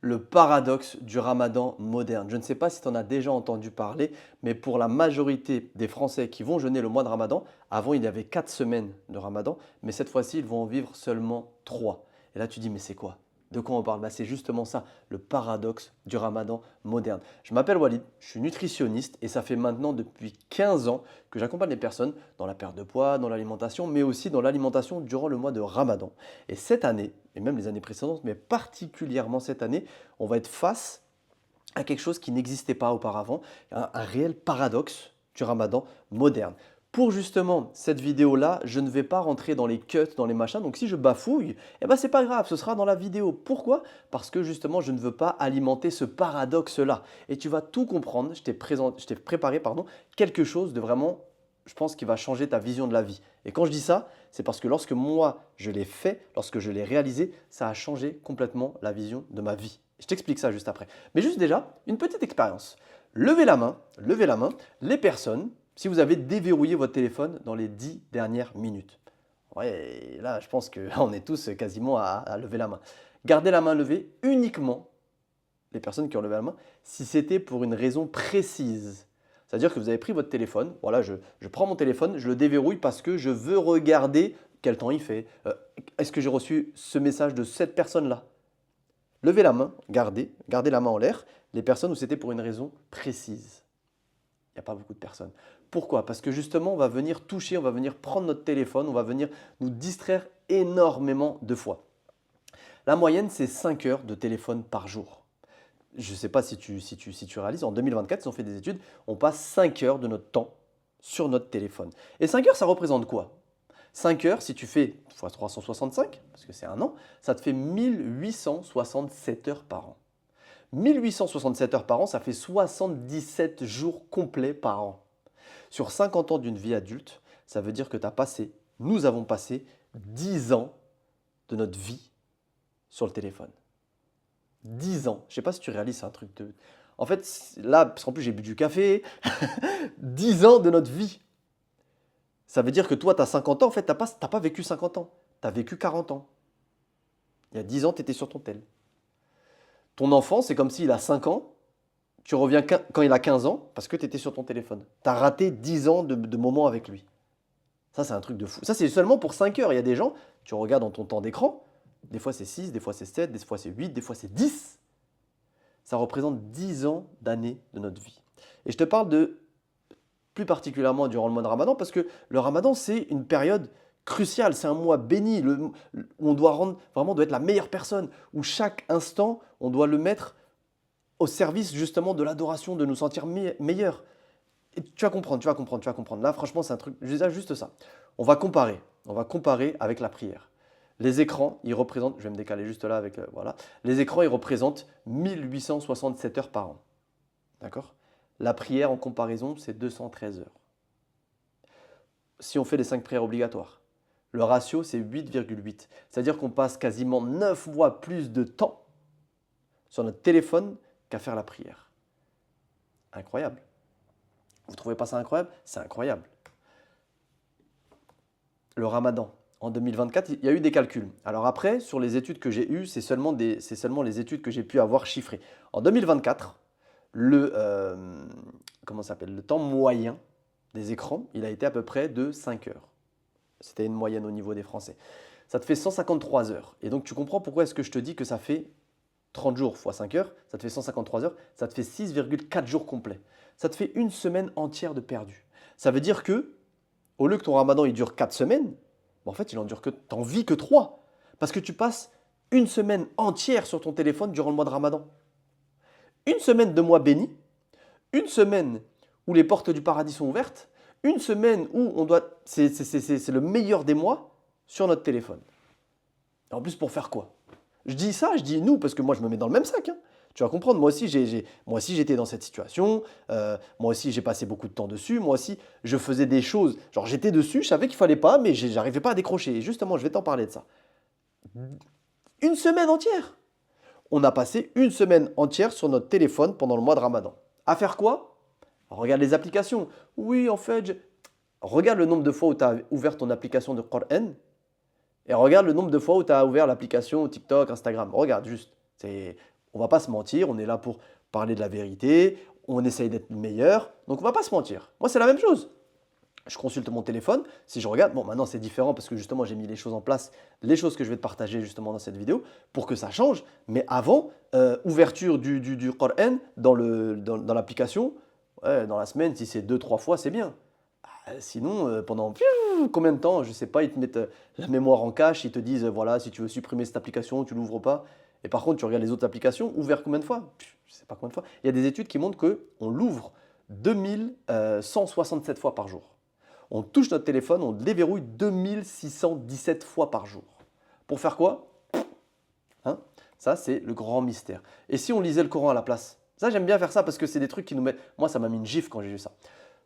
Le paradoxe du ramadan moderne. Je ne sais pas si tu en as déjà entendu parler, mais pour la majorité des Français qui vont jeûner le mois de ramadan, avant il y avait 4 semaines de ramadan, mais cette fois-ci ils vont en vivre seulement 3. Et là tu dis mais c'est quoi? De quoi on parle? Bah, c'est justement ça, le paradoxe du ramadan moderne. Je m'appelle Walid, je suis nutritionniste et ça fait maintenant depuis 15 ans que j'accompagne les personnes dans la perte de poids, dans l'alimentation, mais aussi dans l'alimentation durant le mois de ramadan. Et cette année, et même les années précédentes, mais particulièrement cette année, on va être face à quelque chose qui n'existait pas auparavant, un réel paradoxe du ramadan moderne. Pour justement cette vidéo-là, je ne vais pas rentrer dans les cuts, dans les machins. Donc si je bafouille, eh ben c'est pas grave, ce sera dans la vidéo. Pourquoi? Parce que justement, je ne veux pas alimenter ce paradoxe-là. Et tu vas tout comprendre. Je t'ai préparé quelque chose de vraiment, je pense, qui va changer ta vision de la vie. Et quand je dis ça, c'est parce que lorsque moi je l'ai fait, lorsque je l'ai réalisé, ça a changé complètement la vision de ma vie. Je t'explique ça juste après. Mais juste déjà, une petite expérience. Levez la main, les personnes, si vous avez déverrouillé votre téléphone dans les 10 dernières minutes. Ouais, là, je pense qu'on est tous quasiment à lever la main. Gardez la main levée uniquement, les personnes qui ont levé la main, si c'était pour une raison précise. C'est-à-dire que vous avez pris votre téléphone, voilà, je prends mon téléphone, je le déverrouille parce que je veux regarder quel temps il fait. Est-ce que j'ai reçu ce message de cette personne-là? Levez la main, gardez la main en l'air, les personnes où c'était pour une raison précise. Il n'y a pas beaucoup de personnes. Pourquoi? Parce que justement, on va venir toucher, on va venir prendre notre téléphone, on va venir nous distraire énormément de fois. La moyenne, c'est 5 heures de téléphone par jour. Je ne sais pas si tu réalises, en 2024, ils ont fait des études, on passe 5 heures de notre temps sur notre téléphone. Et 5 heures, ça représente quoi? 5 heures, si tu fais fois 365, parce que c'est un an, ça te fait 1867 heures par an. 1867 heures par an, ça fait 77 jours complets par an. Sur 50 ans d'une vie adulte, ça veut dire que nous avons passé 10 ans de notre vie sur le téléphone. 10 ans. Je ne sais pas si tu réalises, c'est un truc de... En fait, là, parce qu'en plus j'ai bu du café, 10 ans de notre vie. Ça veut dire que toi, tu as 50 ans, en fait, tu n'as pas vécu 50 ans. Tu as vécu 40 ans. Il y a 10 ans, tu étais sur ton tel. Ton enfant, c'est comme s'il a 5 ans, tu reviens quand il a 15 ans parce que tu étais sur ton téléphone. Tu as raté 10 ans de moments avec lui. Ça, c'est un truc de fou. Ça, c'est seulement pour 5 heures. Il y a des gens, tu regardes dans ton temps d'écran, des fois c'est 6, des fois c'est 7, des fois c'est 8, des fois c'est 10. Ça représente 10 ans d'années de notre vie. Et je te parle de plus particulièrement durant le mois de Ramadan parce que le Ramadan, c'est une période cruciale, c'est un mois béni où on doit rendre, vraiment, doit être la meilleure personne, où chaque instant, on doit le mettre au service justement de l'adoration, de nous sentir meilleurs. Et tu vas comprendre, tu vas comprendre, tu vas comprendre. Là, franchement, c'est un truc, juste ça. On va comparer avec la prière. Les écrans, ils représentent, je vais me décaler juste là avec, voilà. Les écrans, ils représentent 1867 heures par an. D'accord? La prière, en comparaison, c'est 213 heures. Si on fait les 5 prières obligatoires, le ratio, c'est 8,8. C'est-à-dire qu'on passe quasiment 9 fois plus de temps sur notre téléphone qu'à faire la prière. Incroyable. Vous ne trouvez pas ça incroyable? C'est incroyable. Le ramadan, en 2024, il y a eu des calculs. Alors après, sur les études que j'ai eues, c'est seulement les études que j'ai pu avoir chiffrées. En 2024, le temps moyen des écrans, il a été à peu près de 5 heures. C'était une moyenne au niveau des Français. Ça te fait 153 heures. Et donc tu comprends pourquoi est-ce que je te dis que ça fait 30 jours fois 5 heures, ça te fait 153 heures, ça te fait 6,4 jours complets. Ça te fait une semaine entière de perdu. Ça veut dire que, au lieu que ton ramadan il dure 4 semaines, en fait, t'en vis que 3. Parce que tu passes une semaine entière sur ton téléphone durant le mois de ramadan. Une semaine de mois béni, une semaine où les portes du paradis sont ouvertes, une semaine où c'est le meilleur des mois sur notre téléphone. Et en plus, pour faire quoi? Je dis ça, je dis nous, parce que moi, je me mets dans le même sac, hein. Tu vas comprendre, moi aussi, j'étais dans cette situation. Moi aussi, j'ai passé beaucoup de temps dessus. Moi aussi, je faisais des choses. Genre, j'étais dessus, je savais qu'il fallait pas, mais j'arrivais pas à décrocher. Et justement, je vais t'en parler de ça. Une semaine entière. On a passé une semaine entière sur notre téléphone pendant le mois de Ramadan. À faire quoi? Regarde les applications. Oui, en fait, regarde le nombre de fois où tu as ouvert ton application de Coran et regarde le nombre de fois où tu as ouvert l'application TikTok, Instagram. Regarde juste. On ne va pas se mentir, on est là pour parler de la vérité, on essaye d'être meilleur, donc on ne va pas se mentir. Moi, c'est la même chose. Je consulte mon téléphone, si je regarde, bon maintenant c'est différent parce que justement j'ai mis les choses en place, les choses que je vais te partager justement dans cette vidéo pour que ça change, mais avant, ouverture du Coran dans l'application, ouais, dans la semaine, si c'est 2, 3 fois, c'est bien. Sinon, pendant combien de temps, je ne sais pas, ils te mettent la mémoire en cache, ils te disent, voilà, si tu veux supprimer cette application, tu ne l'ouvres pas. Et par contre, tu regardes les autres applications, ouvert combien de fois? Je ne sais pas combien de fois. Il y a des études qui montrent qu'on l'ouvre 2167 fois par jour. On touche notre téléphone, on le déverrouille 2617 fois par jour. Pour faire quoi? Hein? Ça, c'est le grand mystère. Et si on lisait le Coran à la place? Ça, j'aime bien faire ça parce que c'est des trucs qui nous mettent… Moi, ça m'a mis une gifle quand j'ai vu ça.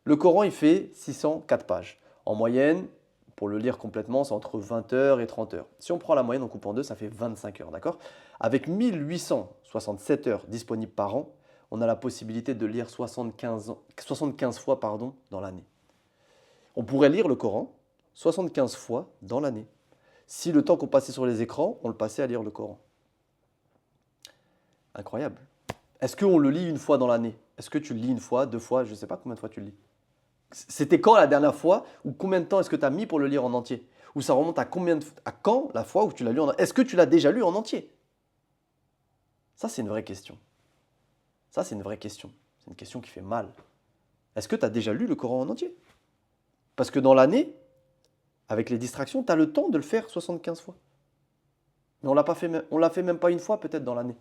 Le Coran, il fait 604 pages. En moyenne, pour le lire complètement, c'est entre 20 heures et 30 heures. Si on prend la moyenne, on coupe en deux, ça fait 25 heures, d'accord? Avec 1867 heures disponibles par an, on a la possibilité de lire 75 fois dans l'année. On pourrait lire le Coran 75 fois dans l'année. Si le temps qu'on passait sur les écrans, on le passait à lire le Coran. Incroyable. Est-ce qu'on le lit une fois dans l'année? Est-ce que tu le lis une fois, 2 fois? Je ne sais pas combien de fois tu le lis. C'était quand la dernière fois ou combien de temps est-ce que tu as mis pour le lire en entier? Ou ça remonte à quand la fois où tu l'as lu en entier? Est-ce que tu l'as déjà lu en entier? Ça, c'est une vraie question. Ça, c'est une vraie question. C'est une question qui fait mal. Est-ce que tu as déjà lu le Coran en entier? Parce que dans l'année, avec les distractions, tu as le temps de le faire 75 fois. Mais on l'a fait même pas une fois peut-être dans l'année.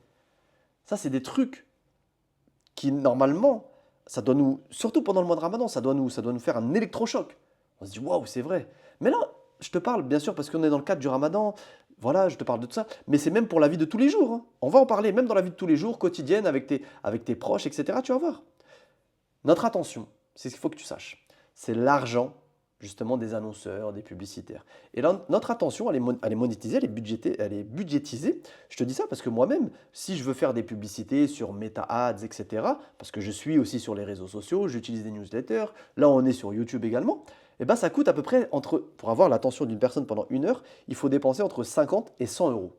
Ça, c'est des trucs qui, normalement, ça doit nous, surtout pendant le mois de Ramadan, ça doit nous faire un électrochoc. On se dit, waouh, c'est vrai. Mais là, je te parle, bien sûr, parce qu'on est dans le cadre du Ramadan, voilà, je te parle de tout ça, mais c'est même pour la vie de tous les jours, hein. On va en parler, même dans la vie de tous les jours, quotidienne, avec tes proches, etc. Tu vas voir. Notre attention, c'est ce qu'il faut que tu saches, c'est l'argent justement des annonceurs, des publicitaires. Et là, notre attention, elle est monétisée, elle est budgétisée. Je te dis ça parce que moi-même, si je veux faire des publicités sur Meta Ads, etc., parce que je suis aussi sur les réseaux sociaux, j'utilise des newsletters, là on est sur YouTube également, et ben ça coûte à peu près, pour avoir l'attention d'une personne pendant 1 heure, il faut dépenser entre 50 et 100 euros.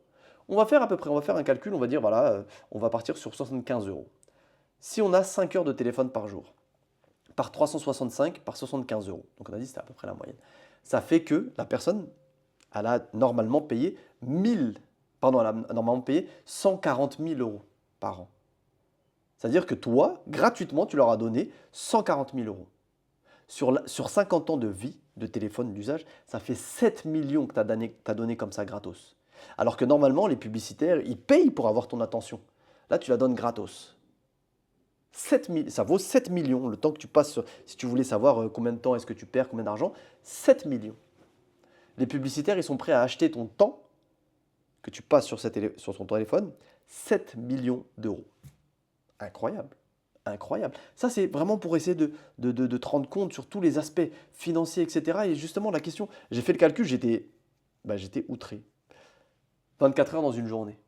On va faire un calcul, on va dire, voilà, on va partir sur 75 euros. Si on a 5 heures de téléphone par jour, par 365 par 75 euros. Donc on a dit que c'était à peu près la moyenne. Ça fait que la personne, elle a normalement payé 140 000 euros par an. C'est-à-dire que toi, gratuitement, tu leur as donné 140 000 euros. Sur 50 ans de vie de téléphone d'usage, ça fait 7 millions que tu as donné comme ça gratos. Alors que normalement, les publicitaires, ils payent pour avoir ton attention. Là, tu la donnes gratos. Ça vaut 7 millions, le temps que tu passes, si tu voulais savoir combien de temps est-ce que tu perds, combien d'argent, 7 millions. Les publicitaires, ils sont prêts à acheter ton temps que tu passes sur ton téléphone, 7 millions d'euros. Incroyable, incroyable. Ça, c'est vraiment pour essayer de te rendre compte sur tous les aspects financiers, etc. Et justement, la question, j'ai fait le calcul, j'étais outré. 24 heures dans une journée.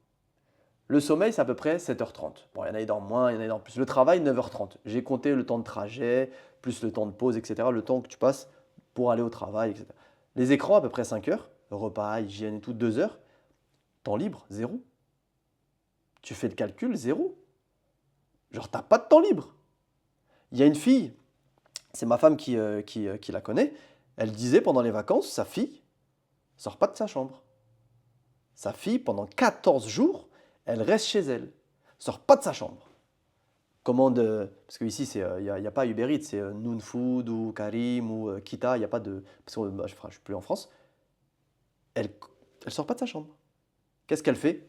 Le sommeil, c'est à peu près 7h30. Bon, il y en a qui dorment moins, il y en a qui dorment plus. Le travail, 9h30. J'ai compté le temps de trajet, plus le temps de pause, etc. Le temps que tu passes pour aller au travail, etc. Les écrans, à peu près 5 heures. Repas, hygiène et tout, 2 heures. Temps libre, 0. Tu fais le calcul, 0. Genre, tu n'as pas de temps libre. Il y a une fille, c'est ma femme qui la connaît, elle disait pendant les vacances, sa fille ne sort pas de sa chambre. Sa fille, pendant 14 jours, elle reste chez elle, ne sort pas de sa chambre. Commande, parce qu'ici, il n'y a pas Uber Eats, c'est Noon Food ou Karim ou Kita, il n'y a pas de… Parce que je ne suis plus en France. Elle ne sort pas de sa chambre. Qu'est-ce qu'elle fait?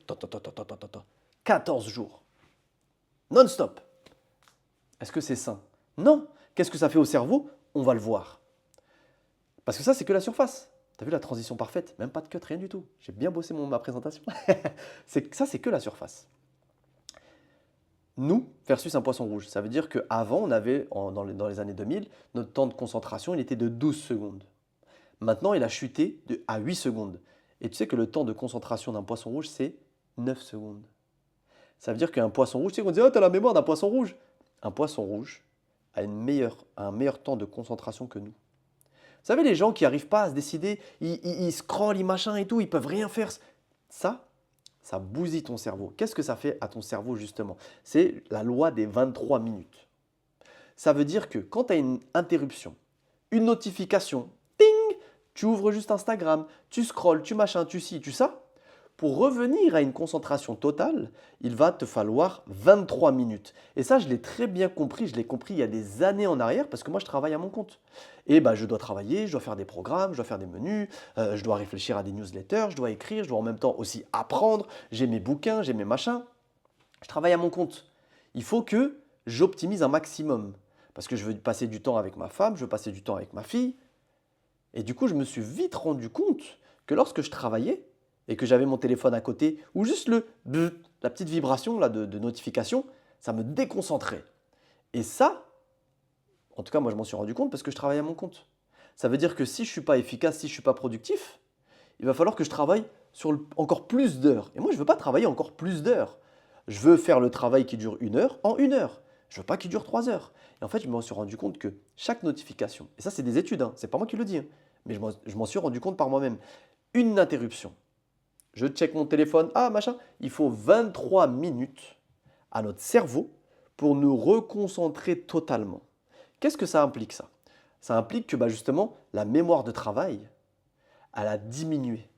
14 jours. Non-stop. Est-ce que c'est sain? Non. Qu'est-ce que ça fait au cerveau? On va le voir. Parce que ça, c'est que la surface. Tu as vu la transition parfaite? Même pas de cut, rien du tout. J'ai bien bossé ma présentation. Ça, c'est que la surface. Nous, versus un poisson rouge. Ça veut dire qu'avant, on avait, dans les années 2000, notre temps de concentration, il était de 12 secondes. Maintenant, il a chuté à 8 secondes. Et tu sais que le temps de concentration d'un poisson rouge, c'est 9 secondes. Ça veut dire qu'un poisson rouge, tu sais qu'on dit, oh, tu as la mémoire d'un poisson rouge. Un poisson rouge a un meilleur temps de concentration que nous. Vous savez, les gens qui n'arrivent pas à se décider, ils scrollent, ils machin et tout, ils peuvent rien faire. Ça, Ça bousille ton cerveau. Qu'est-ce que ça fait à ton cerveau justement? C'est la loi des 23 minutes. Ça veut dire que quand tu as une interruption, une notification, ting, tu ouvres juste Instagram, tu scrolles, tu machin, tu ci, tu ça. Pour revenir à une concentration totale, il va te falloir 23 minutes. Et ça, je l'ai très bien compris. Je l'ai compris il y a des années en arrière parce que moi, je travaille à mon compte. Et bah, je dois travailler, je dois faire des programmes, je dois faire des menus, je dois réfléchir à des newsletters, je dois écrire, je dois en même temps aussi apprendre. J'ai mes bouquins, j'ai mes machins. Je travaille à mon compte. Il faut que j'optimise un maximum. Parce que je veux passer du temps avec ma femme, je veux passer du temps avec ma fille. Et du coup, je me suis vite rendu compte que lorsque je travaillais et que j'avais mon téléphone à côté, ou juste la petite vibration là, de notification, ça me déconcentrait. Et ça, en tout cas, moi, je m'en suis rendu compte parce que je travaille à mon compte. Ça veut dire que si je ne suis pas efficace, si je ne suis pas productif, il va falloir que je travaille sur encore plus d'heures. Et moi, je ne veux pas travailler encore plus d'heures. Je veux faire le travail qui dure 1 heure en 1 heure. Je ne veux pas qu'il dure 3 heures. Et en fait, je me suis rendu compte que chaque notification, et ça c'est des études, hein, c'est pas moi qui le dis, hein, mais je m'en suis rendu compte par moi-même, une interruption. Je check mon téléphone, ah machin, il faut 23 minutes à notre cerveau pour nous reconcentrer totalement. Qu'est-ce que ça implique ça? Ça implique que bah, justement la mémoire de travail, elle a diminué.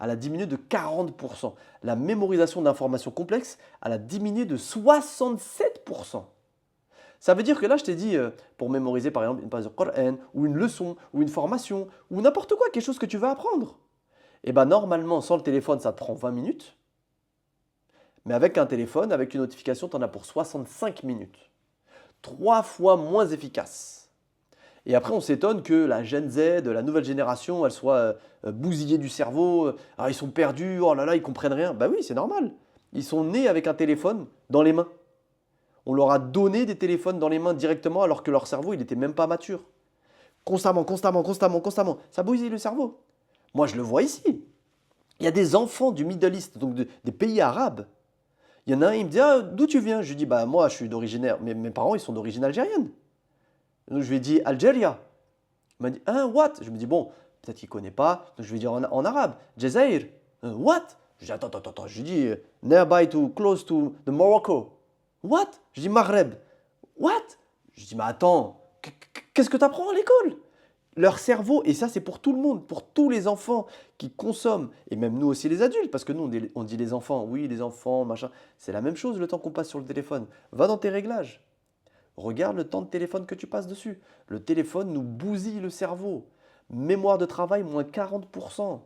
Elle a diminué de 40%. La mémorisation d'informations complexes, elle a diminué de 67%. Ça veut dire que là, je t'ai dit, pour mémoriser par exemple une page de Coran, ou une leçon, ou une formation, ou n'importe quoi, quelque chose que tu vas apprendre. Et bien normalement, sans le téléphone, ça te prend 20 minutes. Mais avec un téléphone, avec une notification, tu en as pour 65 minutes. 3 fois moins efficace. Et après, on s'étonne que la Gen Z, la nouvelle génération, elle soit bousillée du cerveau. Ah, ils sont perdus, oh là là, ils comprennent rien. Bah oui, c'est normal. Ils sont nés avec un téléphone dans les mains. On leur a donné des téléphones dans les mains directement alors que leur cerveau, il n'était même pas mature. Constamment, constamment, constamment, constamment. Ça bousille le cerveau. Moi, je le vois ici. Il y a des enfants du Middle East, donc des pays arabes. Il y en a un, il me dit, ah, d'où tu viens? Je lui dis, bah moi, je suis d'origine, mes parents, ils sont d'origine algérienne. Donc je lui ai dit, Algérie. Il m'a dit, hein, what? Je me dis, bon, peut-être qu'il ne connaît pas. Donc je lui ai dit en arabe, Jazair. What? Je dis, attends, attends, attends. Je lui dis, nearby to, close to the Morocco. What? Je dis, Maghreb. What? Je dis, mais attends, qu'est-ce que tu apprends à l'école? Leur cerveau, et ça c'est pour tout le monde, pour tous les enfants qui consomment, et même nous aussi les adultes, parce que nous on dit les enfants, oui les enfants, machin, c'est la même chose le temps qu'on passe sur le téléphone. Va dans tes réglages, regarde le temps de téléphone que tu passes dessus. Le téléphone nous bousille le cerveau. Mémoire de travail, moins 40%.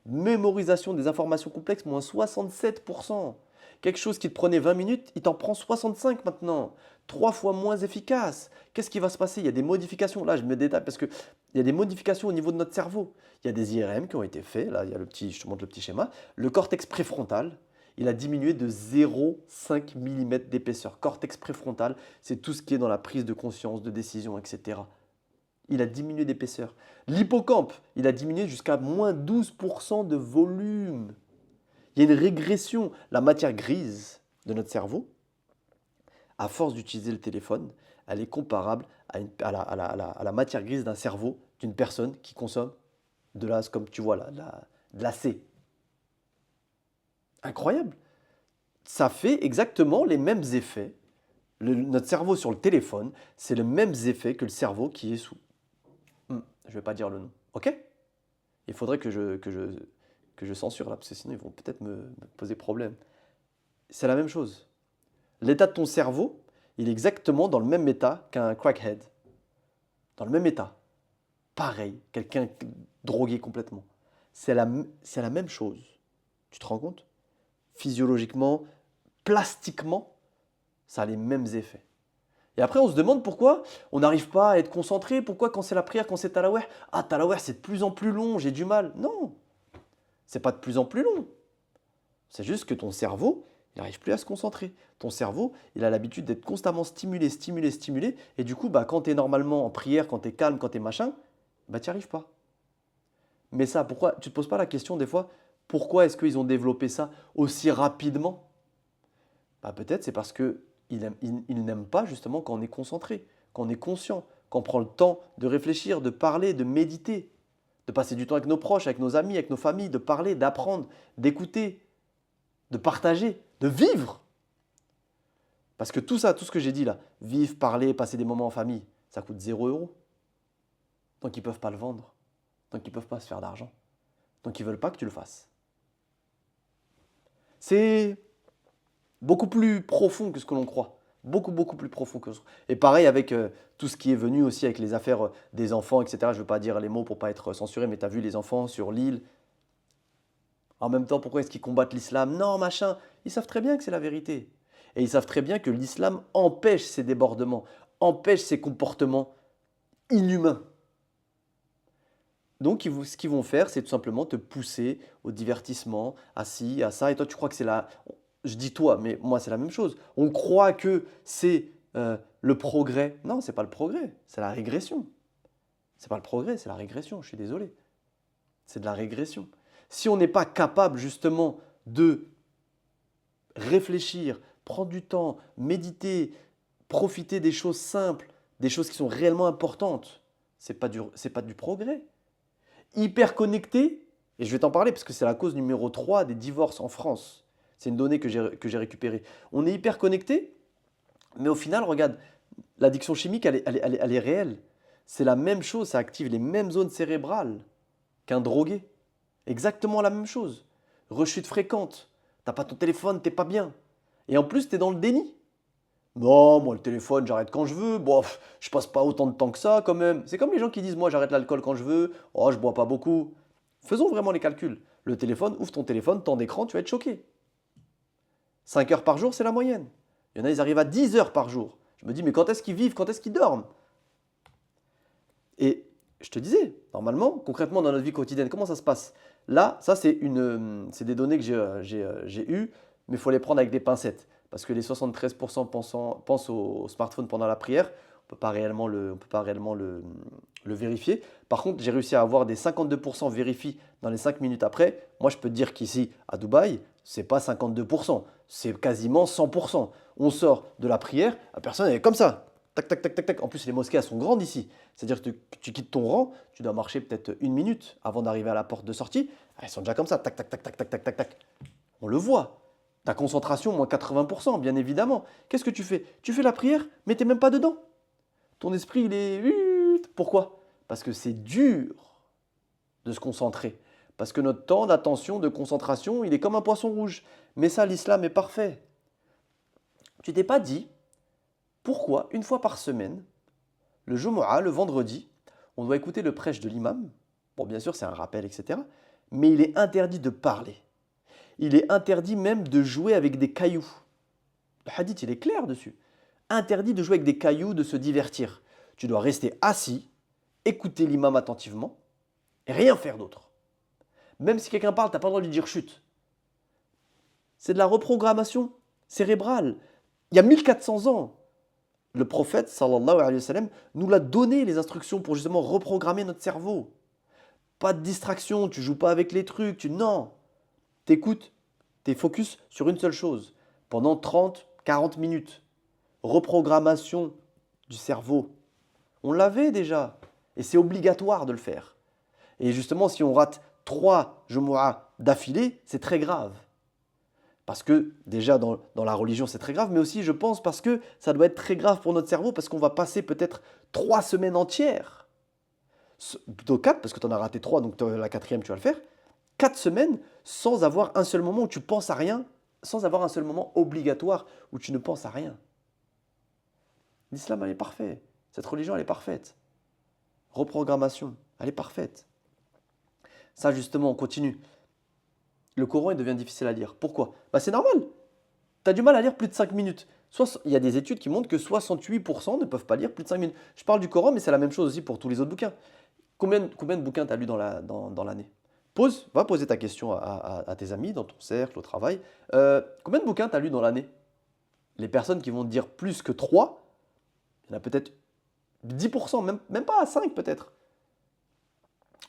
Mémorisation des informations complexes, moins 67%. Quelque chose qui te prenait 20 minutes, il t'en prend 65 maintenant. 3 fois moins efficace. Qu'est-ce qui va se passer? Il y a des modifications. Là, je me détaille parce qu'il y a des modifications au niveau de notre cerveau. Il y a des IRM qui ont été faits. Là, il y a je te montre le petit schéma. Le cortex préfrontal, il a diminué de 0,5 mm d'épaisseur. Cortex préfrontal, c'est tout ce qui est dans la prise de conscience, de décision, etc. Il a diminué d'épaisseur. L'hippocampe, il a diminué jusqu'à moins 12% de volume. Il y a une régression. La matière grise de notre cerveau, à force d'utiliser le téléphone, elle est comparable à la matière grise d'un cerveau d'une personne qui consomme de la, comme tu vois là, de la C. Incroyable. Ça fait exactement les mêmes effets. Notre cerveau sur le téléphone, c'est les mêmes effets que le cerveau qui est sous. Je ne vais pas dire le nom. OK? Il faudrait que je censure là, parce que sinon ils vont peut-être me poser problème. C'est la même chose. L'état de ton cerveau, il est exactement dans le même état qu'un crackhead. Dans le même état. Pareil, quelqu'un drogué complètement. C'est la même chose. Tu te rends compte? Physiologiquement, plastiquement, ça a les mêmes effets. Et après, on se demande pourquoi on n'arrive pas à être concentré. Pourquoi quand c'est la prière, quand c'est Talaweh, ah Talaweh c'est de plus en plus long, j'ai du mal. Non, c'est pas de plus en plus long. C'est juste que ton cerveau, il n'arrive plus à se concentrer. Ton cerveau, il a l'habitude d'être constamment stimulé, stimulé, stimulé. Et du coup, bah, quand tu es normalement en prière, quand tu es calme, quand tu es machin, bah, tu n'y arrives pas. Mais ça, pourquoi? Tu ne te poses pas la question des fois, pourquoi est-ce qu'ils ont développé ça aussi rapidement? Bah, peut-être c'est parce qu'ils n'aiment pas justement quand on est concentré, quand on est conscient, quand on prend le temps de réfléchir, de parler, de méditer, de passer du temps avec nos proches, avec nos amis, avec nos familles, de parler, d'apprendre, d'écouter, de partager, de vivre. Parce que tout ça, tout ce que j'ai dit là, vivre, parler, passer des moments en famille, ça coûte 0 €. Donc ils ne peuvent pas le vendre. Donc ils ne peuvent pas se faire d'argent. Donc ils ne veulent pas que tu le fasses. C'est beaucoup plus profond que ce que l'on croit. Beaucoup, beaucoup plus profond que ce qu'on croit. Et pareil avec tout ce qui est venu aussi avec les affaires des enfants, etc. Je ne veux pas dire les mots pour ne pas être censuré, mais tu as vu les enfants sur l'île. En même temps, pourquoi est-ce qu'ils combattent l'islam? Non, machin. Ils savent très bien que c'est la vérité. Et ils savent très bien que l'islam empêche ces débordements, empêche ces comportements inhumains. Donc, ce qu'ils vont faire, c'est tout simplement te pousser au divertissement, à ci, à ça. Et toi, tu crois que c'est la... Je dis toi, mais moi, c'est la même chose. On croit que c'est le progrès. Non, c'est pas le progrès, c'est la régression. C'est pas le progrès, c'est la régression. Je suis désolé. C'est de la régression. Si on n'est pas capable justement de réfléchir, prendre du temps, méditer, profiter des choses simples, des choses qui sont réellement importantes, c'est pas du progrès. Hyper connecté, et je vais t'en parler parce que c'est la cause numéro 3 des divorces en France. C'est une donnée que j'ai récupérée. On est hyper connecté, mais au final, regarde, l'addiction chimique, elle est réelle. C'est la même chose, ça active les mêmes zones cérébrales qu'un drogué. Exactement la même chose. Rechute fréquente. T'as pas ton téléphone, t'es pas bien. Et en plus, t'es dans le déni. Non, moi le téléphone, j'arrête quand je veux. Bon, je passe pas autant de temps que ça quand même. C'est comme les gens qui disent, moi j'arrête l'alcool quand je veux. Oh, je bois pas beaucoup. Faisons vraiment les calculs. Le téléphone, ouvre ton téléphone, temps d'écran, tu vas être choqué. 5 heures par jour, c'est la moyenne. Il y en a, ils arrivent à 10 heures par jour. Je me dis, mais quand est-ce qu'ils vivent? Quand est-ce qu'ils dorment? Et je te disais, normalement, concrètement dans notre vie quotidienne, comment ça se passe? Là, ça c'est des données que j'ai eues, mais il faut les prendre avec des pincettes. Parce que les 73% pensent au smartphone pendant la prière, on ne peut pas réellement le vérifier. Par contre, j'ai réussi à avoir des 52% vérifiés dans les 5 minutes après. Moi, je peux te dire qu'ici, à Dubaï, ce n'est pas 52%, c'est quasiment 100%. On sort de la prière, la personne elle est comme ça. Tac, tac, tac, tac, tac. En plus, les mosquées, elles sont grandes ici. C'est-à-dire que tu quittes ton rang, tu dois marcher peut-être 1 minute avant d'arriver à la porte de sortie. Elles sont déjà comme ça. Tac, tac, tac, tac, tac, tac, tac, tac. On le voit. Ta concentration, moins 80%, bien évidemment. Qu'est-ce que tu fais? Tu fais la prière, mais tu n'es même pas dedans. Ton esprit, il est... Pourquoi? Parce que c'est dur de se concentrer. Parce que notre temps d'attention, de concentration, il est comme un poisson rouge. Mais ça, l'islam est parfait. Tu t'es pas dit pourquoi, une fois par semaine, le Jumu'ah, le vendredi, on doit écouter le prêche de l'imam. Bon, bien sûr, c'est un rappel, etc. Mais il est interdit de parler. Il est interdit même de jouer avec des cailloux. Le hadith, il est clair dessus. Interdit de jouer avec des cailloux, de se divertir. Tu dois rester assis, écouter l'imam attentivement et rien faire d'autre. Même si quelqu'un parle, tu n'as pas le droit de lui dire chute. C'est de la reprogrammation cérébrale. Il y a 1400 ans, le prophète, sallallahu alayhi wa sallam, nous l'a donné les instructions pour justement reprogrammer notre cerveau. Pas de distraction, tu joues pas avec les trucs, non. T'écoutes, t'es focus sur une seule chose pendant 30, 40 minutes. Reprogrammation du cerveau. On l'avait déjà et c'est obligatoire de le faire. Et justement, si on rate 3 Jumu'ah d'affilée, c'est très grave. Parce que déjà dans la religion c'est très grave, mais aussi je pense parce que ça doit être très grave pour notre cerveau parce qu'on va passer peut-être 3 semaines entières, plutôt 4 parce que tu en as raté 3, donc la quatrième tu vas le faire, 4 semaines sans avoir un seul moment où tu penses à rien, sans avoir un seul moment obligatoire où tu ne penses à rien. L'islam elle est parfait, cette religion elle est parfaite. Reprogrammation, elle est parfaite. Ça justement on continue. Le Coran il devient difficile à lire. Pourquoi? C'est normal. Tu as du mal à lire plus de 5 minutes. Il y a des études qui montrent que 68% ne peuvent pas lire plus de 5 minutes. Je parle du Coran, mais c'est la même chose aussi pour tous les autres bouquins. Combien de bouquins tu as lu dans l'année? Va poser ta question à tes amis, dans ton cercle, au travail. Combien de bouquins tu as lu dans l'année? Les personnes qui vont te dire plus que 3, il y en a peut-être 10%, même pas 5 peut-être.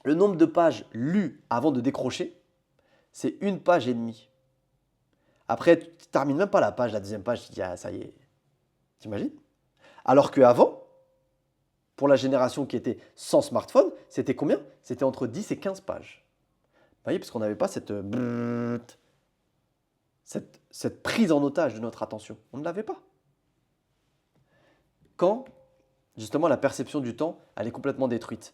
Le nombre de pages lues avant de décrocher, c'est 1 page et demie. Après, tu ne termines même pas la page, la deuxième page, tu te dis, ah, ça y est. T'imagines? Alors qu'avant, pour la génération qui était sans smartphone, c'était combien? C'était entre 10 et 15 pages. Vous voyez, parce qu'on n'avait pas cette... cette prise en otage de notre attention. On ne l'avait pas. Quand, justement, la perception du temps, elle est complètement détruite.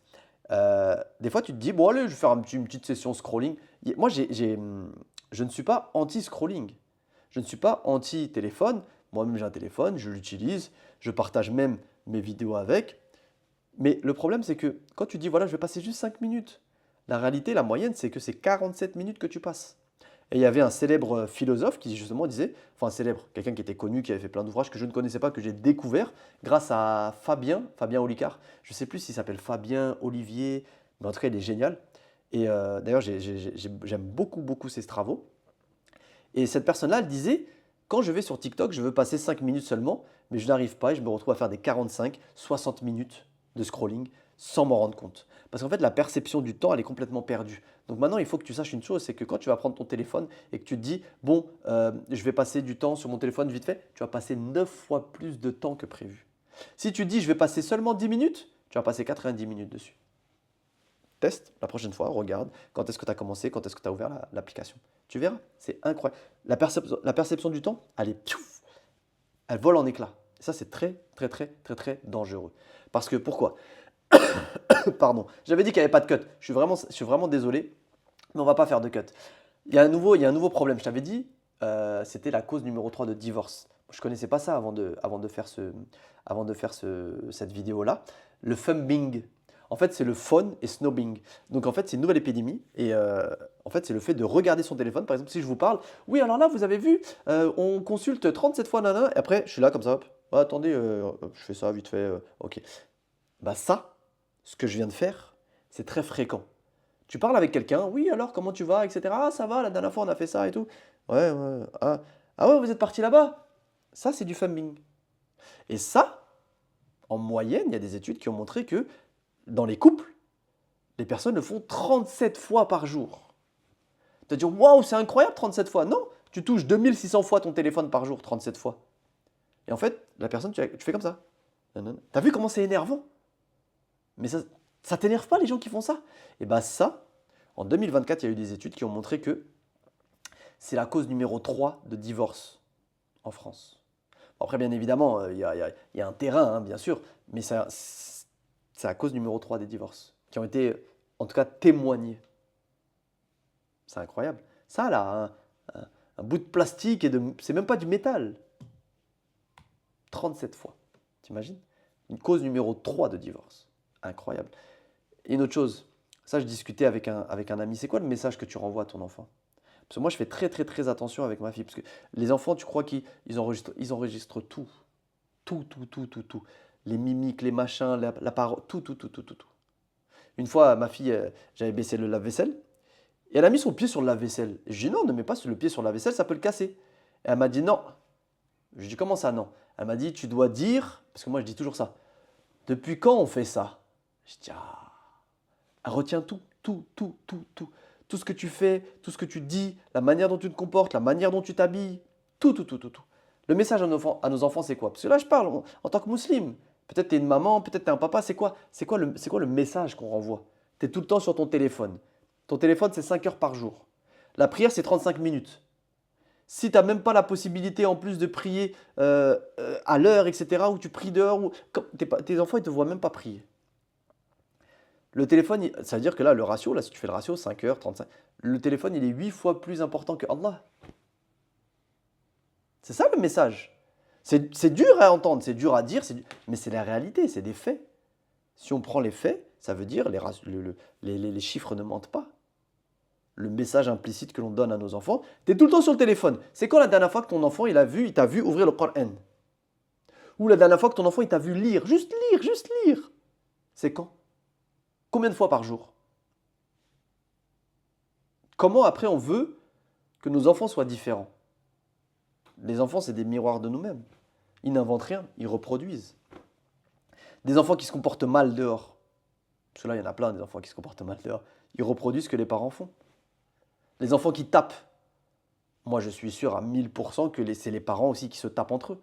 Des fois, tu te dis, bon, allez, je vais faire une petite session scrolling. Moi, je ne suis pas anti-scrolling. Je ne suis pas anti-téléphone. Moi-même, j'ai un téléphone, je l'utilise. Je partage même mes vidéos avec. Mais le problème, c'est que quand tu dis, voilà, je vais passer juste 5 minutes, la réalité, la moyenne, c'est que c'est 47 minutes que tu passes. Et il y avait un célèbre philosophe qui justement disait, enfin célèbre, quelqu'un qui était connu, qui avait fait plein d'ouvrages que je ne connaissais pas, que j'ai découvert grâce à Fabien Olicard. Je ne sais plus s'il s'appelle Fabien, Olivier, mais en tout cas il est génial. Et d'ailleurs j'aime beaucoup ses travaux. Et cette personne-là, elle disait, quand je vais sur TikTok, je veux passer 5 minutes seulement, mais je n'arrive pas et je me retrouve à faire des 45, 60 minutes de scrolling sans m'en rendre compte. Parce qu'en fait, la perception du temps, elle est complètement perdue. Donc maintenant, il faut que tu saches une chose, c'est que quand tu vas prendre ton téléphone et que tu te dis, bon, je vais passer du temps sur mon téléphone vite fait, tu vas passer 9 fois plus de temps que prévu. Si tu dis, je vais passer seulement 10 minutes, tu vas passer 90 minutes dessus. Teste la prochaine fois, regarde quand est-ce que tu as commencé, quand est-ce que tu as ouvert l'application. Tu verras, c'est incroyable. La perception du temps, elle est piouf, elle vole en éclats. Et ça, c'est très dangereux. Parce que pourquoi? Pardon, j'avais dit qu'il n'y avait pas de cut. Je suis vraiment désolé, mais on ne va pas faire de cut. Il y a un nouveau problème. Je t'avais dit, c'était la cause numéro 3 de divorce. Je ne connaissais pas ça avant de faire cette vidéo-là. Le thumbing. En fait, c'est le phone et snobbing. Donc, en fait, c'est une nouvelle épidémie. Et en fait, c'est le fait de regarder son téléphone. Par exemple, si je vous parle, oui, alors là, vous avez vu, on consulte 37 fois, nana. Et après, je suis là comme ça, hop. Ah, attendez, je fais ça vite fait. Ok. Bah, ça, ce que je viens de faire, c'est très fréquent. Tu parles avec quelqu'un, oui, alors comment tu vas, etc. Ah, ça va, la dernière fois on a fait ça et tout. Ouais, ouais. Ah ouais, vous êtes parti là-bas. Ça, c'est du thumbing. Et ça, en moyenne, il y a des études qui ont montré que dans les couples, les personnes le font 37 fois par jour. Tu vas dire, waouh, c'est incroyable 37 fois. Non, tu touches 2600 fois ton téléphone par jour, 37 fois. Et en fait, la personne, tu fais comme ça. T'as vu comment c'est énervant? Mais ça t'énerve pas les gens qui font ça? Et bien ça, en 2024, il y a eu des études qui ont montré que c'est la cause numéro 3 de divorce en France. Après, bien évidemment, il y a un terrain, hein, bien sûr, mais c'est la cause numéro 3 des divorces qui ont été, en tout cas, témoignés. C'est incroyable. Ça, là, un bout de plastique, c'est même pas du métal. 37 fois. T'imagines? Une cause numéro 3 de divorce. Incroyable. Et une autre chose, ça je discutais avec un ami, c'est quoi le message que tu renvoies à ton enfant? Parce que moi je fais très attention avec ma fille, parce que les enfants, tu crois qu'ils enregistrent tout. Tout. Les mimiques, les machins, la parole, tout. Une fois, ma fille, j'avais baissé le lave-vaisselle, et elle a mis son pied sur le lave-vaisselle. Je lui ai dit non, ne mets pas le pied sur le lave-vaisselle, ça peut le casser. Et elle m'a dit non. Je lui ai dit comment ça non? Elle m'a dit tu dois dire, parce que moi je dis toujours ça, depuis quand on fait ça? Je dis ah. Elle retient tout. Tout ce que tu fais, tout ce que tu dis, la manière dont tu te comportes, la manière dont tu t'habilles, tout. Le message à nos enfants, c'est quoi? Parce que là, je parle en tant que musulman. Peut-être tu es une maman, peut-être tu es un papa. C'est quoi le message qu'on renvoie? Tu es tout le temps sur ton téléphone. Ton téléphone, c'est 5 heures par jour. La prière, c'est 35 minutes. Si tu n'as même pas la possibilité en plus de prier à l'heure, etc., ou tu pries dehors, tes enfants, ils ne te voient même pas prier. Le téléphone, ça veut dire que là, le ratio, là, si tu fais le ratio, 5 heures, 35, le téléphone, il est 8 fois plus important que Allah. C'est ça le message. C'est dur à entendre, c'est dur à dire, mais c'est la réalité, c'est des faits. Si on prend les faits, ça veut dire les chiffres ne mentent pas. Le message implicite que l'on donne à nos enfants, tu es tout le temps sur le téléphone. C'est quand la dernière fois que ton enfant, il t'a vu ouvrir le Coran? Ou la dernière fois que ton enfant, il t'a vu lire? Juste lire. C'est quand? Combien de fois par jour? Comment après on veut que nos enfants soient différents? Les enfants, c'est des miroirs de nous-mêmes. Ils n'inventent rien, ils reproduisent. Des enfants qui se comportent mal dehors. Parce que là, il y en a plein des enfants qui se comportent mal dehors. Ils reproduisent ce que les parents font. Les enfants qui tapent. Moi, je suis sûr à 1000% que c'est les parents aussi qui se tapent entre eux.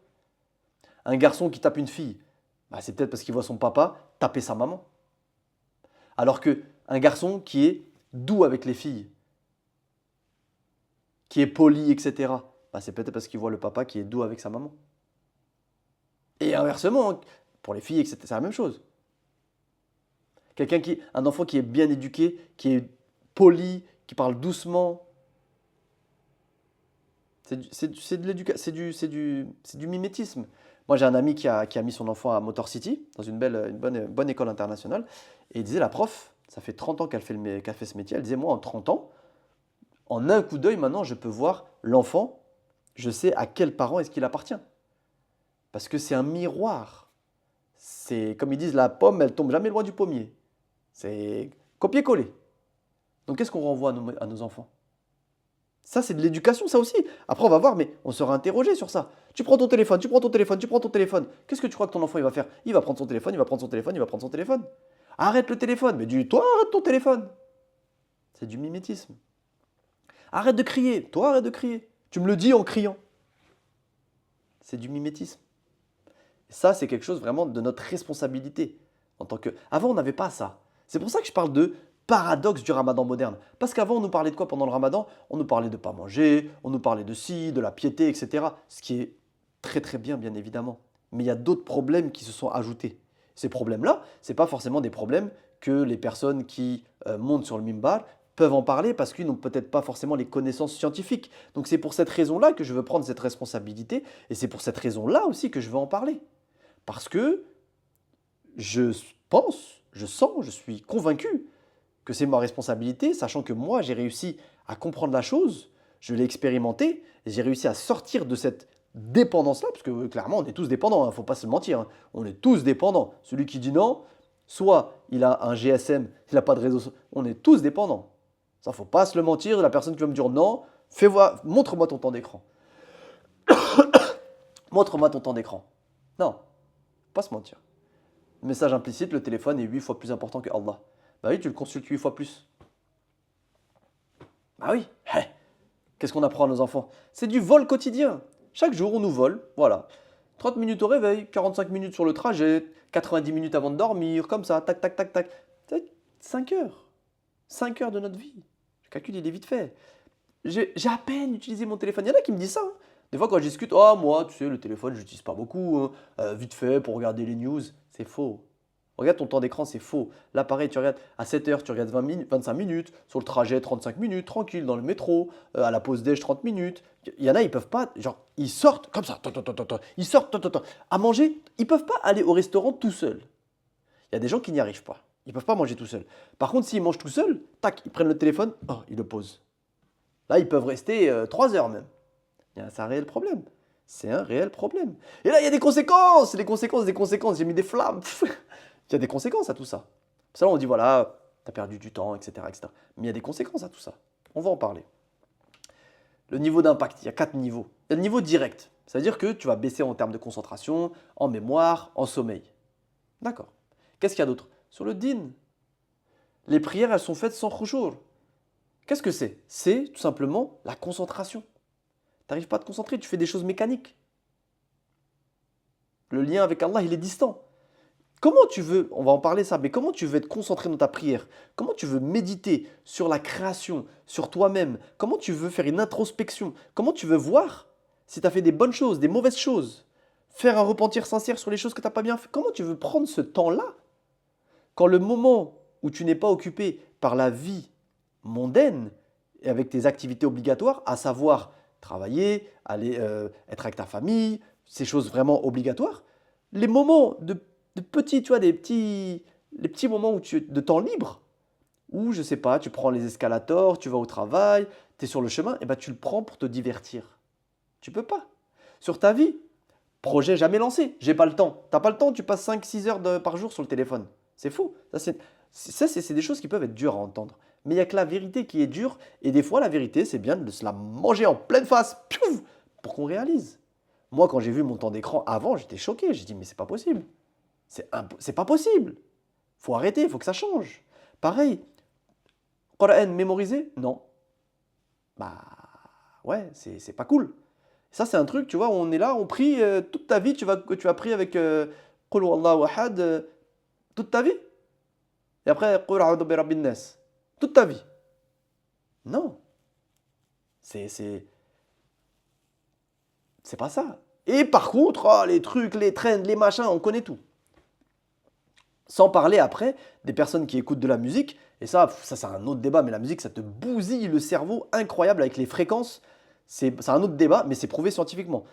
Un garçon qui tape une fille, bah, c'est peut-être parce qu'il voit son papa taper sa maman. Alors qu'un garçon qui est doux avec les filles, qui est poli, etc., Bah, c'est peut-être parce qu'il voit le papa qui est doux avec sa maman. Et inversement, hein, pour les filles, c'est la même chose. Un enfant qui est bien éduqué, qui est poli, qui parle doucement, c'est de c'est du mimétisme. Moi, j'ai un ami qui a mis son enfant à Motor City, dans une bonne école internationale, et il disait, la prof, ça fait 30 ans qu'elle fait ce métier, elle disait, moi, en 30 ans, en un coup d'œil, maintenant, je peux voir l'enfant, je sais à quel parent est-ce qu'il appartient. Parce que c'est un miroir. C'est, comme ils disent, la pomme, elle tombe jamais loin du pommier. C'est copier-coller. Donc, qu'est-ce qu'on renvoie à nos enfants? Ça, c'est de l'éducation, ça aussi. Après, on va voir, mais on sera interrogé sur ça. Tu prends ton téléphone, tu prends ton téléphone, tu prends ton téléphone. Qu'est-ce que tu crois que ton enfant il va faire? Il va prendre son téléphone, il va prendre son téléphone, il va prendre son téléphone. Arrête le téléphone. Mais dis-toi, arrête ton téléphone. C'est du mimétisme. Arrête de crier. Toi, arrête de crier. Tu me le dis en criant. C'est du mimétisme. Et ça, c'est quelque chose vraiment de notre responsabilité. Avant, on n'avait pas ça. C'est pour ça que je parle de paradoxe du ramadan moderne. Parce qu'avant, on nous parlait de quoi pendant le ramadan? On nous parlait de ne pas manger, on nous parlait de ci, de la piété, etc. Ce qui est très très bien, bien évidemment. Mais il y a d'autres problèmes qui se sont ajoutés. Ces problèmes-là, ce n'est pas forcément des problèmes que les personnes qui montent sur le mimbar peuvent en parler parce qu'ils n'ont peut-être pas forcément les connaissances scientifiques. Donc c'est pour cette raison-là que je veux prendre cette responsabilité et c'est pour cette raison-là aussi que je veux en parler. Parce que je pense, je sens, je suis convaincu que c'est ma responsabilité, sachant que moi, j'ai réussi à comprendre la chose, je l'ai expérimenté, et j'ai réussi à sortir de cette dépendance-là, parce que clairement, on est tous dépendants, il ne faut pas se mentir, hein. On est tous dépendants. Celui qui dit non, soit il a un GSM, il n'a pas de réseau, on est tous dépendants. Ça, il ne faut pas se le mentir, la personne qui va me dire non, fais voir, montre-moi ton temps d'écran. Montre-moi ton temps d'écran. Non, pas se mentir. Message implicite, le téléphone est 8 fois plus important que Allah. Bah oui, tu le consultes 8 fois plus. Bah oui. Qu'est-ce qu'on apprend à nos enfants? C'est du vol quotidien. Chaque jour, on nous vole. Voilà. 30 minutes au réveil, 45 minutes sur le trajet, 90 minutes avant de dormir, comme ça, tac, tac, tac, tac. 5 heures. 5 heures de notre vie. Le calcul, il est vite fait. J'ai à peine utilisé mon téléphone. Il y en a qui me disent ça, hein. Des fois, quand je discute, oh, moi, tu sais, le téléphone, je l'utilise pas beaucoup, hein. Vite fait pour regarder les news. C'est faux. Regarde ton temps d'écran, c'est faux. Là, pareil, tu regardes à 7 heures, tu regardes 25 minutes, sur le trajet, 35 minutes, tranquille, dans le métro, à la pause déj, 30 minutes. Il y en a, ils peuvent pas, genre, ils sortent comme ça, ils sortent, à manger, ils peuvent pas aller au restaurant tout seuls. Il y a des gens qui n'y arrivent pas. Ils peuvent pas manger tout seuls. Par contre, s'ils mangent tout seuls, tac, ils prennent le téléphone, oh, ils le posent. Là, ils peuvent rester 3 heures même. C'est un réel problème. C'est un réel problème. Et là, il y a des conséquences, des conséquences. J'ai mis des flammes. Il y a des conséquences à tout ça. Ça, on dit, voilà, tu as perdu du temps, etc., etc. Mais il y a des conséquences à tout ça. On va en parler. Le niveau d'impact, il y a 4 niveaux. Il y a le niveau direct. C'est-à-dire que tu vas baisser en termes de concentration, en mémoire, en sommeil. D'accord. Qu'est-ce qu'il y a d'autre? Sur le din, les prières, elles sont faites sans khushu'. Qu'est-ce que c'est? C'est tout simplement la concentration. Tu n'arrives pas à te concentrer, tu fais des choses mécaniques. Le lien avec Allah, il est distant. Comment tu veux, on va en parler ça, mais comment tu veux être concentré dans ta prière? Comment tu veux méditer sur la création, sur toi-même? Comment tu veux faire une introspection? Comment tu veux voir si tu as fait des bonnes choses, des mauvaises choses? Faire un repentir sincère sur les choses que tu n'as pas bien fait? Comment tu veux prendre ce temps-là quand le moment où tu n'es pas occupé par la vie mondaine et avec tes activités obligatoires, à savoir travailler, aller être avec ta famille, ces choses vraiment obligatoires, les moments de petits, tu vois, les petits moments de temps libre, où, je sais pas, tu prends les escalators, tu vas au travail, tu es sur le chemin, et ben tu le prends pour te divertir. Tu peux pas. Sur ta vie, projet jamais lancé, j'ai pas le temps. T'as pas le temps, tu passes 5-6 heures par jour sur le téléphone. C'est faux. C'est des choses qui peuvent être dures à entendre. Mais il n'y a que la vérité qui est dure, et des fois, la vérité, c'est bien de se la manger en pleine face, piouf, pour qu'on réalise. Moi, quand j'ai vu mon temps d'écran avant, j'étais choqué. J'ai dit, mais c'est pas possible. C'est pas possible. Faut arrêter, il faut que ça change. Pareil, Coran mémorisé? Non. Bah ouais, c'est pas cool. Ça, c'est un truc, tu vois, on est là, on prie toute ta vie, tu vas prier avec Qul huwallahu ahad toute ta vie. Et après, Qul a'udhu bi rabbin nas. Toute ta vie. Non. C'est C'est pas ça. Et par contre, oh, les trucs, les trends, les machins, on connaît tout. Sans parler après des personnes qui écoutent de la musique. Et ça c'est un autre débat. Mais la musique, ça te bousille le cerveau incroyable avec les fréquences. C'est un autre débat, mais c'est prouvé scientifiquement.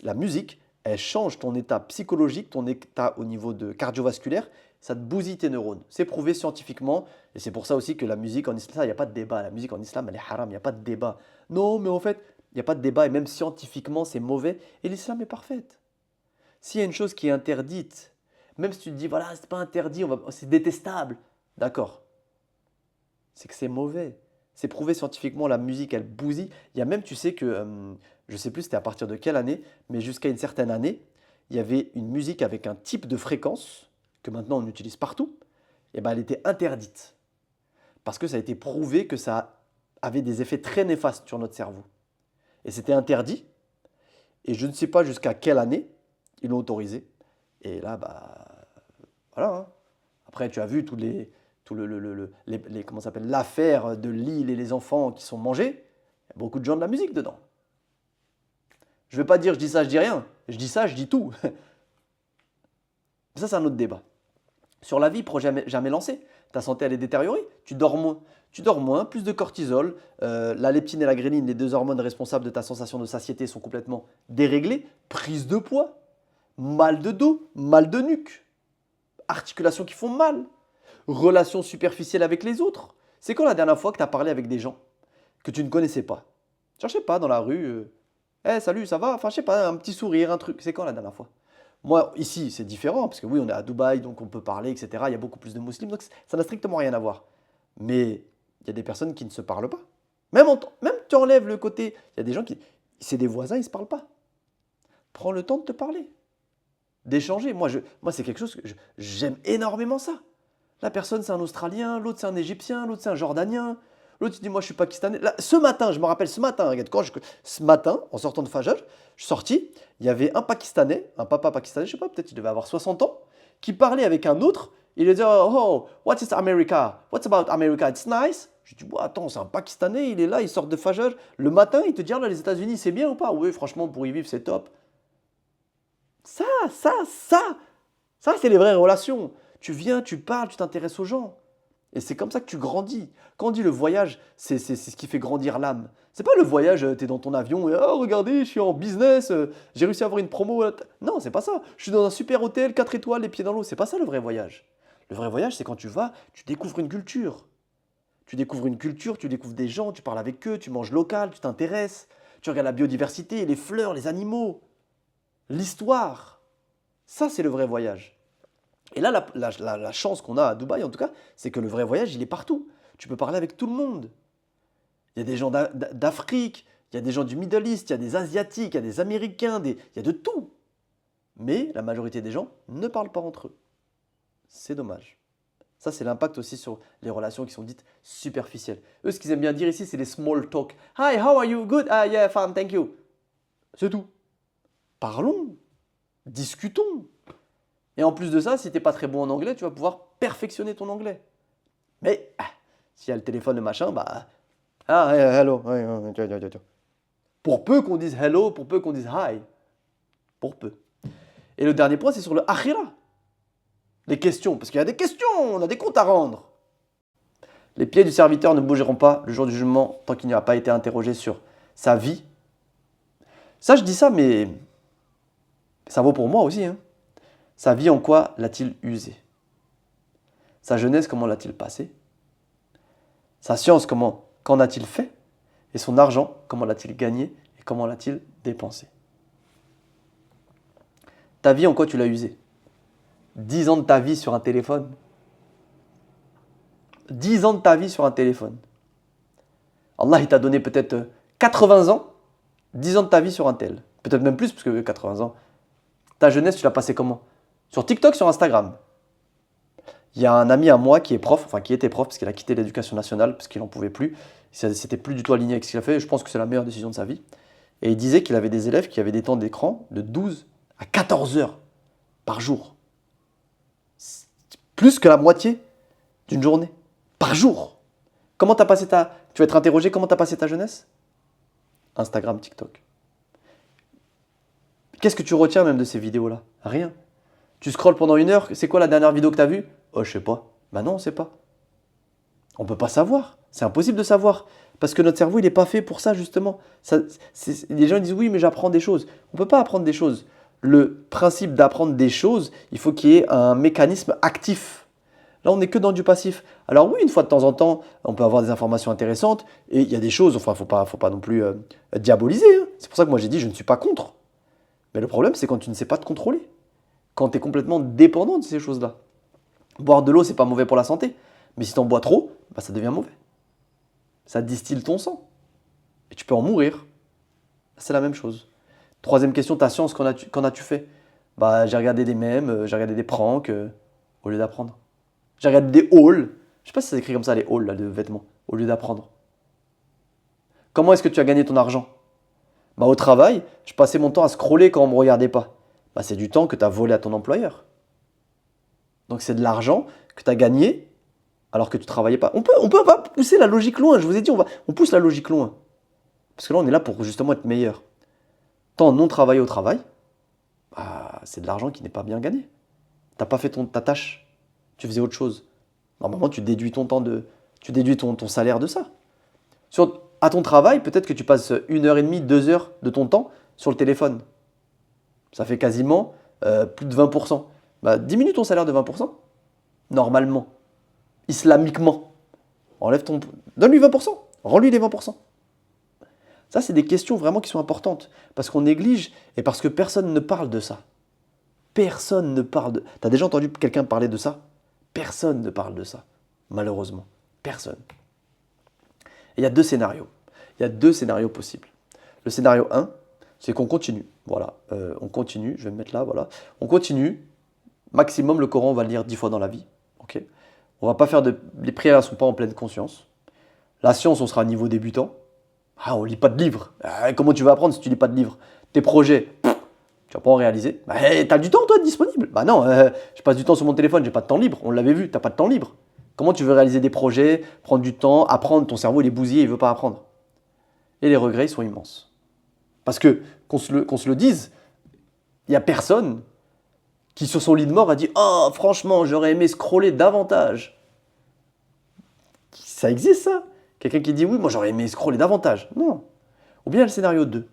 La musique, elle change ton état psychologique, ton état au niveau de cardiovasculaire. Ça te bousille tes neurones. C'est prouvé scientifiquement. Et c'est pour ça aussi que la musique en islam, il n'y a pas de débat. La musique en islam, elle est haram. Il n'y a pas de débat. Non, mais en fait, il n'y a pas de débat. Et même scientifiquement, c'est mauvais. Et l'islam est parfaite. S'il y a une chose qui est interdite, même si tu te dis, voilà, c'est pas interdit, c'est détestable. D'accord. C'est que c'est mauvais. C'est prouvé scientifiquement, la musique, elle bousille. Il y a même, tu sais que, je ne sais plus c'était à partir de quelle année, mais jusqu'à une certaine année, il y avait une musique avec un type de fréquence que maintenant on utilise partout. Et ben, elle était interdite. Parce que ça a été prouvé que ça avait des effets très néfastes sur notre cerveau. Et c'était interdit. Et je ne sais pas jusqu'à quelle année ils l'ont autorisé. Et là, bah, voilà, hein. Après, tu as vu comment ça s'appelle, l'affaire de Lille et les enfants qui sont mangés. Il y a beaucoup de gens de la musique dedans. Je ne vais pas dire je dis ça, je dis rien. Je dis ça, je dis tout. Mais ça, c'est un autre débat. Sur la vie, jamais lancé. Ta santé, elle est détériorée. Tu dors moins. Tu dors moins, plus de cortisol. La leptine et la gréline, les deux hormones responsables de ta sensation de satiété, sont complètement déréglées. Prise de poids, mal de dos, mal de nuque, articulations qui font mal, relations superficielles avec les autres. C'est quand la dernière fois que tu as parlé avec des gens que tu ne connaissais pas? Je sais pas, dans la rue, salut, ça va? Enfin, je sais pas, un petit sourire, un truc. C'est quand la dernière fois? Moi, ici, c'est différent, parce que oui, on est à Dubaï, donc on peut parler, etc. Il y a beaucoup plus de musulmans, donc ça n'a strictement rien à voir. Mais il y a des personnes qui ne se parlent pas. Même tu enlèves le côté, il y a des gens qui, c'est des voisins, ils ne se parlent pas. Prends le temps de te parler, d'échanger. Moi c'est quelque chose que j'aime énormément ça. La personne, c'est un Australien, l'autre, c'est un Égyptien, l'autre, c'est un Jordanien. L'autre, il dit, moi, je suis pakistanais. Là, ce matin, je me rappelle, ce matin, regarde, ce matin, en sortant de Fajr, je suis sorti, il y avait un Pakistanais, un papa pakistanais, je sais pas, peut-être il devait avoir 60 ans, qui parlait avec un autre. Il lui disait, oh, what is America? What's about America? It's nice. Je dis, bon, attends, c'est un Pakistanais, il est là, il sort de Fajr. Le matin, il te dit, ah, là, les États-Unis, c'est bien ou pas? Oui, franchement, pour y vivre, c'est top. Ça, ça, ça, ça, c'est les vraies relations. Tu viens, tu parles, tu t'intéresses aux gens. Et c'est comme ça que tu grandis. Quand on dit le voyage, c'est ce qui fait grandir l'âme. C'est pas le voyage, tu es dans ton avion et oh regardez, je suis en business, j'ai réussi à avoir une promo. Non, c'est pas ça. Je suis dans un super hôtel, 4 étoiles, les pieds dans l'eau. C'est pas ça le vrai voyage. Le vrai voyage, c'est quand tu vas, tu découvres une culture. Tu découvres une culture, tu découvres des gens, tu parles avec eux, tu manges local, tu t'intéresses, tu regardes la biodiversité, les fleurs, les animaux, l'histoire. Ça, c'est le vrai voyage. Et là, la chance qu'on a à Dubaï, en tout cas, c'est que le vrai voyage, il est partout. Tu peux parler avec tout le monde. Il y a des gens d'Afrique, il y a des gens du Middle East, il y a des Asiatiques, il y a des Américains, il y a de tout. Mais la majorité des gens ne parlent pas entre eux. C'est dommage. Ça, c'est l'impact aussi sur les relations qui sont dites superficielles. Eux, ce qu'ils aiment bien dire ici, c'est les small talk. Hi, how are you? Good? Ah, yeah, fine, thank you. C'est tout. Parlons. Discutons. Et en plus de ça, si tu n'es pas très bon en anglais, tu vas pouvoir perfectionner ton anglais. Mais s'il y a le téléphone, le machin, bah... Ah, hello. Pour peu qu'on dise hello, pour peu qu'on dise hi. Pour peu. Et le dernier point, c'est sur le akhira. Les questions, parce qu'il y a des questions, on a des comptes à rendre. Les pieds du serviteur ne bougeront pas le jour du jugement tant qu'il n'y aura pas été interrogé sur sa vie. Ça, je dis ça, mais ça vaut pour moi aussi, hein. Sa vie, en quoi l'a-t-il usé? Sa jeunesse, comment l'a-t-il passé? Sa science, qu'en a-t-il fait? Et son argent, comment l'a-t-il gagné et comment l'a-t-il dépensé? Ta vie, en quoi tu l'as usé? 10 ans de ta vie sur un téléphone. 10 ans de ta vie sur un téléphone. Allah, il t'a donné peut-être 80 ans, 10 ans de ta vie sur un tel. Peut-être même plus, parce que 80 ans. Ta jeunesse, tu l'as passé comment? Sur TikTok, sur Instagram. Il y a un ami à moi qui est prof, enfin qui était prof, parce qu'il a quitté l'éducation nationale, parce qu'il n'en pouvait plus. C'était plus du tout aligné avec ce qu'il a fait. Et je pense que c'est la meilleure décision de sa vie. Et il disait qu'il avait des élèves qui avaient des temps d'écran de 12 à 14 heures par jour. C'est plus que la moitié d'une journée. Par jour. Comment t'as passé Tu vas être interrogé, comment t'as passé ta jeunesse? Instagram, TikTok. Qu'est-ce que tu retiens même de ces vidéos-là? Rien. Tu scrolles pendant 1 heure, c'est quoi la dernière vidéo que tu as vue? Oh, je sais pas. Ben non, on sait pas. On ne peut pas savoir. C'est impossible de savoir. Parce que notre cerveau, il n'est pas fait pour ça, justement. Les gens disent oui, mais j'apprends des choses. On ne peut pas apprendre des choses. Le principe d'apprendre des choses, il faut qu'il y ait un mécanisme actif. Là, on n'est que dans du passif. Alors oui, une fois de temps en temps, on peut avoir des informations intéressantes. Et il y a des choses, enfin, faut pas non plus diaboliser, hein. C'est pour ça que moi, j'ai dit, je ne suis pas contre. Mais le problème, c'est quand tu ne sais pas te contrôler. Quand tu es complètement dépendant de ces choses-là. Boire de l'eau, c'est pas mauvais pour la santé. Mais si tu en bois trop, bah, ça devient mauvais. Ça distille ton sang. Et tu peux en mourir. C'est la même chose. Troisième question, ta science, qu'en as-tu fait? Bah, j'ai regardé des mèmes, j'ai regardé des pranks, au lieu d'apprendre. J'ai regardé des hauls. Je sais pas si ça s'écrit comme ça, les hauls là, de vêtements, au lieu d'apprendre. Comment est-ce que tu as gagné ton argent? Bah, au travail, je passais mon temps à scroller quand on ne me regardait pas. Bah, c'est du temps que tu as volé à ton employeur. Donc c'est de l'argent que tu as gagné alors que tu ne travaillais pas. On peut pas pousser la logique loin. Je vous ai dit, on pousse la logique loin. Parce que là, on est là pour justement être meilleur. Tant non travaillé au travail, bah, c'est de l'argent qui n'est pas bien gagné. Tu n'as pas fait ta tâche. Tu faisais autre chose. Normalement, tu déduis tu déduis ton salaire de ça. À ton travail, peut-être que tu passes 1 heure et demie, 2 heures de ton temps sur le téléphone. Ça fait quasiment plus de 20%. Bah, diminue ton salaire de 20%. Normalement. Islamiquement. Donne-lui 20%. Rends-lui les 20%. Ça, c'est des questions vraiment qui sont importantes. Parce qu'on néglige et parce que personne ne parle de ça. Personne ne parle de... T'as déjà entendu quelqu'un parler de ça? Personne ne parle de ça. Malheureusement. Personne. Et il y a deux scénarios. Il y a deux scénarios possibles. Le scénario 1, c'est qu'on continue. Voilà. On continue. Je vais me mettre là. Voilà. On continue. Maximum, le Coran, on va le lire 10 fois dans la vie. Ok. On va pas faire les prières ne sont pas en pleine conscience. La science, on sera à niveau débutant. Ah, on lit pas de livre. Comment tu vas apprendre si tu lis pas de livre? Tes projets, tu vas pas en réaliser. Bah, t'as du temps, toi, disponible? Bah non, je passe du temps sur mon téléphone, j'ai pas de temps libre. On l'avait vu, t'as pas de temps libre. Comment tu veux réaliser des projets, prendre du temps, apprendre? Ton cerveau, il est bousillé, il veut pas apprendre. Et les regrets, ils sont immenses. Parce que, qu'on se le dise, il y a personne qui, sur son lit de mort, a dit « Oh, franchement, j'aurais aimé scroller davantage. » Ça existe, ça? Quelqu'un qui dit « Oui, moi, j'aurais aimé scroller davantage. » Non. Ou bien le scénario 2.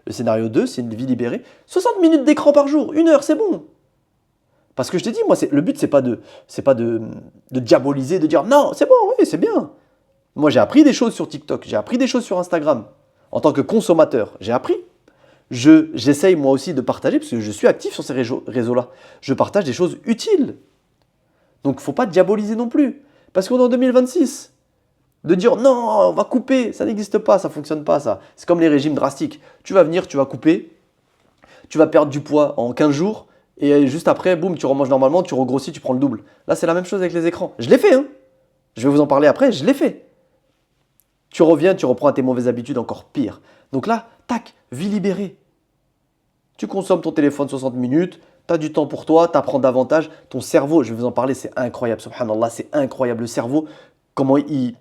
Le scénario 2, c'est une vie libérée. 60 minutes d'écran par jour, 1 heure, c'est bon. Parce que je t'ai dit, moi, le but, c'est pas de diaboliser, de dire « Non, c'est bon, oui, c'est bien. » Moi, j'ai appris des choses sur TikTok, j'ai appris des choses sur Instagram. En tant que consommateur, j'ai appris. J'essaye moi aussi de partager, parce que je suis actif sur ces réseaux-là. Je partage des choses utiles. Donc, il ne faut pas diaboliser non plus. Parce qu'on est en 2026. De dire non, on va couper, ça n'existe pas, ça ne fonctionne pas ça. C'est comme les régimes drastiques. Tu vas venir, tu vas couper, tu vas perdre du poids en 15 jours, et juste après, boum, tu remanges normalement, tu regrossis, tu prends le double. Là, c'est la même chose avec les écrans. Je l'ai fait, hein. Je vais vous en parler après, je l'ai fait. Tu reviens, tu reprends à tes mauvaises habitudes encore pire. Donc là, tac, vie libérée. Tu consommes ton téléphone 60 minutes, tu as du temps pour toi, tu apprends davantage. Ton cerveau, je vais vous en parler, c'est incroyable, subhanallah, c'est incroyable. Le cerveau, comment il...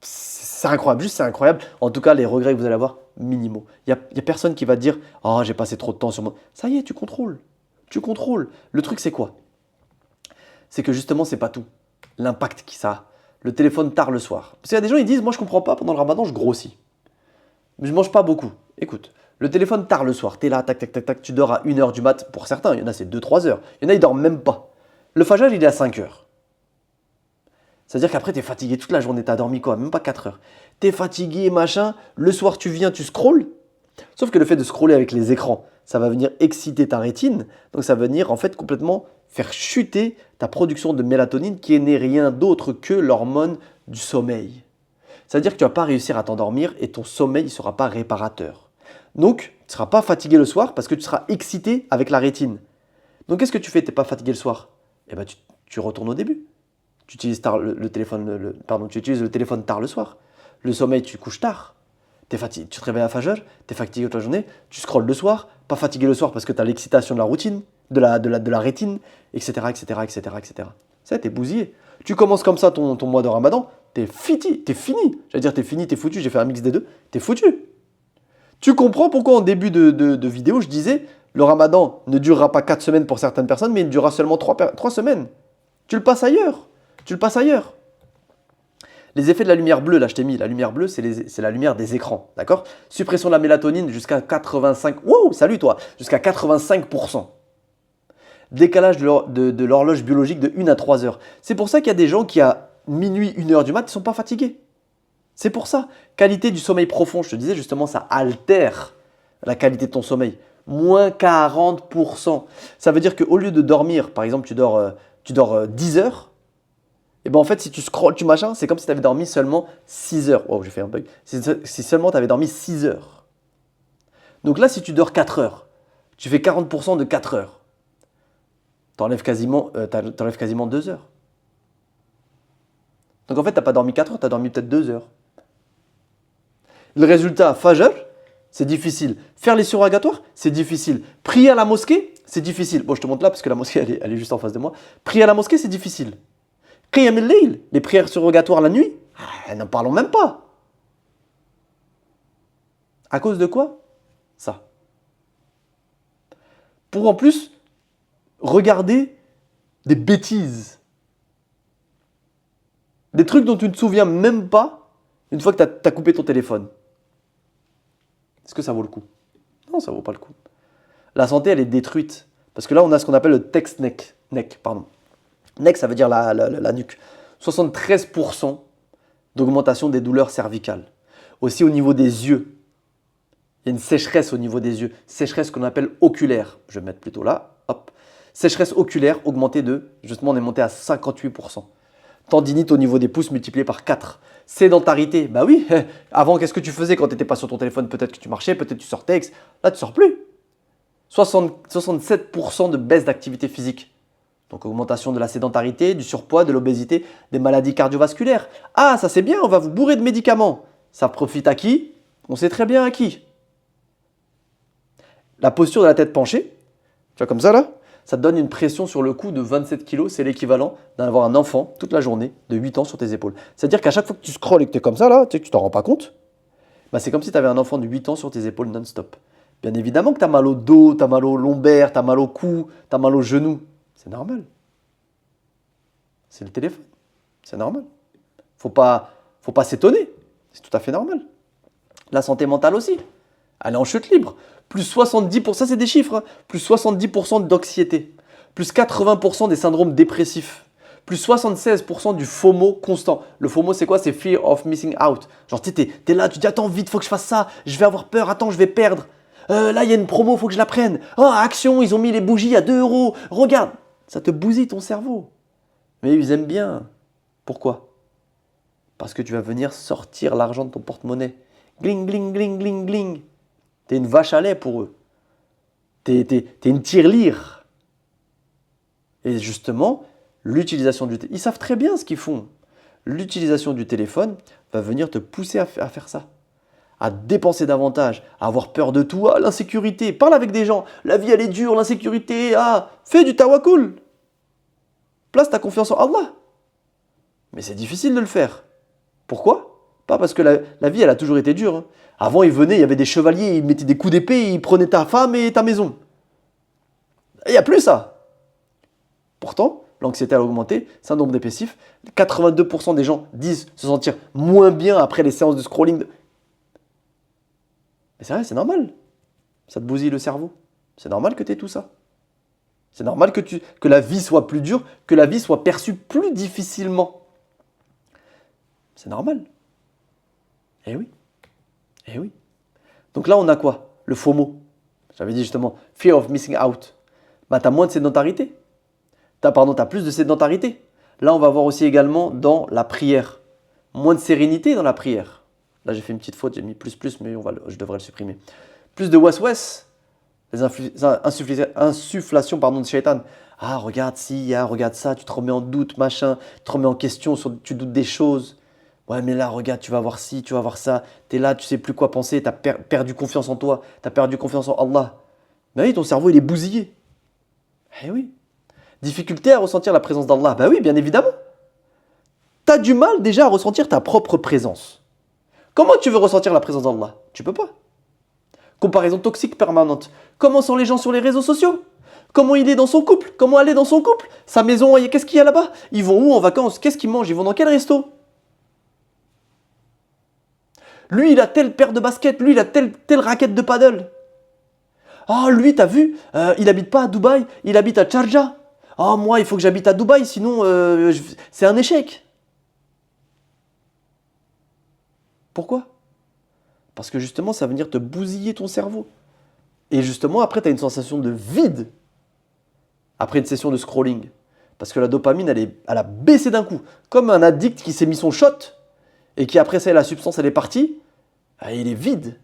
C'est incroyable, juste c'est incroyable. En tout cas, les regrets que vous allez avoir, minimaux. Il n'y a personne qui va dire « Oh, j'ai passé trop de temps sur moi. » Ça y est, tu contrôles. Tu contrôles. Le truc, c'est quoi? C'est que justement, c'est pas tout. L'impact qui ça a. Le téléphone tard le soir. Parce qu'il y a des gens, ils disent « Moi, je comprends pas, pendant le ramadan, je grossis. Mais je mange pas beaucoup. » Écoute, le téléphone tard le soir, tu es là, tac, tac, tac, tac, tu dors à 1 heure du mat. Pour certains, il y en a, c'est 2-3 heures. Il y en a, ils dorment même pas. Le fajr, il est à 5 heures. C'est-à-dire qu'après, tu es fatigué toute la journée, tu as dormi quoi? Même pas 4 heures. Tu es fatigué, machin. Le soir, tu viens, tu scrolles. Sauf que le fait de scroller avec les écrans, ça va venir exciter ta rétine. Donc, ça va venir en fait complètement faire chuter ta production de mélatonine qui n'est rien d'autre que l'hormone du sommeil. C'est-à-dire que tu ne vas pas réussir à t'endormir et ton sommeil ne sera pas réparateur. Donc, tu ne seras pas fatigué le soir parce que tu seras excité avec la rétine. Donc, qu'est-ce que tu fais? Tu n'es pas fatigué le soir? Eh bien, tu retournes au début. Tu utilises le téléphone, tu utilises le téléphone tard le soir. Le sommeil, tu couches tard. T'es fatigué, tu te réveilles à fajr, tu es fatigué toute la journée, tu scrolles le soir, pas fatigué le soir parce que tu as l'excitation de la routine, de la rétine, etc., etc., etc., etc. Ça, t'es bousillé. Tu commences comme ça ton mois de ramadan, t'es fini. J'allais dire t'es fini, t'es foutu, j'ai fait un mix des deux, t'es foutu. Tu comprends pourquoi en début de vidéo, je disais, le ramadan ne durera pas 4 semaines pour certaines personnes, mais il durera seulement 3 semaines. Tu le passes ailleurs. Tu le passes ailleurs. Les effets de la lumière bleue, là je t'ai mis, la lumière bleue, c'est la lumière des écrans, d'accord? Suppression de la mélatonine jusqu'à 85%. Wow, salut toi! Jusqu'à 85%. Décalage de l'horloge biologique de 1 à 3 heures. C'est pour ça qu'il y a des gens qui, à minuit, 1 heure du mat, ils ne sont pas fatigués. C'est pour ça. Qualité du sommeil profond, je te disais justement, ça altère la qualité de ton sommeil. Moins 40%. Ça veut dire qu'au lieu de dormir, par exemple, tu dors 10 heures, et ben en fait, si tu scrolles, tu machin, c'est comme si tu avais dormi seulement 6 heures. Oh, j'ai fait un bug. Si seulement tu avais dormi 6 heures. Donc là, si tu dors 4 heures, tu fais 40% de 4 heures. T'enlèves quasiment 2 heures. Donc en fait, tu n'as pas dormi 4 heures, tu as dormi peut-être 2 heures. Le résultat, Fajr, c'est difficile. Faire les surrogatoires, c'est difficile. Prier à la mosquée, c'est difficile. Bon, je te montre là parce que la mosquée, elle est juste en face de moi. Prier à la mosquée, c'est difficile. Qiyam al-layl, les prières surrogatoires la nuit, n'en parlons même pas. À cause de quoi? Ça. Pour en plus regarder des bêtises. Des trucs dont tu ne te souviens même pas une fois que tu as coupé ton téléphone. Est-ce que ça vaut le coup? Non, ça vaut pas le coup. La santé, elle est détruite. Parce que là, on a ce qu'on appelle le text neck. Neck, ça veut dire la nuque. 73% d'augmentation des douleurs cervicales. Aussi au niveau des yeux. Il y a une sécheresse au niveau des yeux. Sécheresse qu'on appelle oculaire. Je vais mettre plutôt là. Hop. Sécheresse oculaire augmentée justement, on est monté à 58%. Tendinite au niveau des pouces multiplié par 4. Sédentarité, bah oui, avant qu'est-ce que tu faisais quand tu n'étais pas sur ton téléphone? Peut-être que tu marchais, peut-être que tu sortais. Là, tu sors plus. 67% de baisse d'activité physique. Donc augmentation de la sédentarité, du surpoids, de l'obésité, des maladies cardiovasculaires. Ah, ça c'est bien, on va vous bourrer de médicaments. Ça profite à qui? On sait très bien à qui. La posture de la tête penchée, tu vois comme ça là, ça te donne une pression sur le cou de 27 kg. C'est l'équivalent d'avoir un enfant toute la journée de 8 ans sur tes épaules. C'est-à-dire qu'à chaque fois que tu scrolles et que tu es comme ça là, tu sais que tu t'en rends pas compte, bah, c'est comme si tu avais un enfant de 8 ans sur tes épaules non-stop. Bien évidemment que tu as mal au dos, tu as mal au lombaire, tu as mal au cou, tu as mal aux genoux. C'est normal. C'est le téléphone. C'est normal. Faut pas s'étonner. C'est tout à fait normal. La santé mentale aussi. Elle est en chute libre. Plus 70%, ça c'est des chiffres, hein. Plus 70% d'anxiété. Plus 80% des syndromes dépressifs. Plus 76% du FOMO constant. Le FOMO, c'est quoi? C'est Fear of Missing Out. Genre, tu es là, tu dis, attends, vite, faut que je fasse ça. Je vais avoir peur, attends, je vais perdre. Là, il y a une promo, faut que je la prenne. Oh, action, ils ont mis les bougies à 2 euros. Regarde, ça te bousille ton cerveau. Mais ils aiment bien. Pourquoi? Parce que tu vas venir sortir l'argent de ton porte-monnaie. Gling, gling, gling, gling, gling. T'es une vache à lait pour eux. T'es une tirelire. Et justement, l'utilisation du téléphone, ils savent très bien ce qu'ils font. L'utilisation du téléphone va venir te pousser à faire ça. À dépenser davantage, à avoir peur de tout, à l'insécurité. Parle avec des gens. La vie, elle est dure, l'insécurité. Ah, fais du tawakkul. Place ta confiance en Allah. Mais c'est difficile de le faire. Pourquoi? Pas parce que la vie, elle a toujours été dure. Hein. Avant, ils venaient, il y avait des chevaliers, ils mettaient des coups d'épée, ils prenaient ta femme et ta maison. Il n'y a plus ça. Pourtant, l'anxiété a augmenté, syndrome dépressif. 82% des gens disent se sentir moins bien après les séances de scrolling. Mais c'est vrai, c'est normal. Ça te bousille le cerveau. C'est normal que tu aies tout ça. C'est normal que la vie soit plus dure, que la vie soit perçue plus difficilement. C'est normal. Eh oui. Eh oui. Donc là, on a quoi? Le FOMO. J'avais dit justement, Fear of Missing Out. Bah, tu as moins de sédentarité. Tu as plus de sédentarité. Là, on va voir aussi également dans la prière. Moins de sérénité dans la prière. Là, j'ai fait une petite faute, j'ai mis plus, mais je devrais le supprimer. Plus de waswas, les insufflations de shaitan. Ah, regarde regarde ça, tu te remets en doute, machin, tu te remets en question, tu doutes des choses. Ouais, mais là, regarde, tu vas voir ci, tu vas voir ça. Tu es là, tu sais plus quoi penser, tu as perdu confiance en toi, tu as perdu confiance en Allah. Mais oui, ton cerveau, il est bousillé. Eh oui. Difficulté à ressentir la présence d'Allah. Ben oui, bien évidemment. Tu as du mal déjà à ressentir ta propre présence. Comment tu veux ressentir la présence d'Allah? Tu peux pas. Comparaison toxique permanente. Comment sont les gens sur les réseaux sociaux? Comment il est dans son couple? Comment elle est dans son couple? Sa maison, qu'est-ce qu'il y a là-bas? Ils vont où en vacances? Qu'est-ce qu'ils mangent? Ils vont dans quel resto? Lui, il a telle paire de baskets. Lui, il a telle raquette de paddle. Ah, lui, t'as vu? Il habite pas à Dubaï, il habite à Sharjah. Ah, moi, il faut que j'habite à Dubaï, sinon c'est un échec. Pourquoi? Parce que justement, ça va venir te bousiller ton cerveau. Et justement, après, tu as une sensation de vide après une session de scrolling. Parce que la dopamine, elle a baissé d'un coup. Comme un addict qui s'est mis son shot et qui, après ça, la substance, elle est partie, il est vide.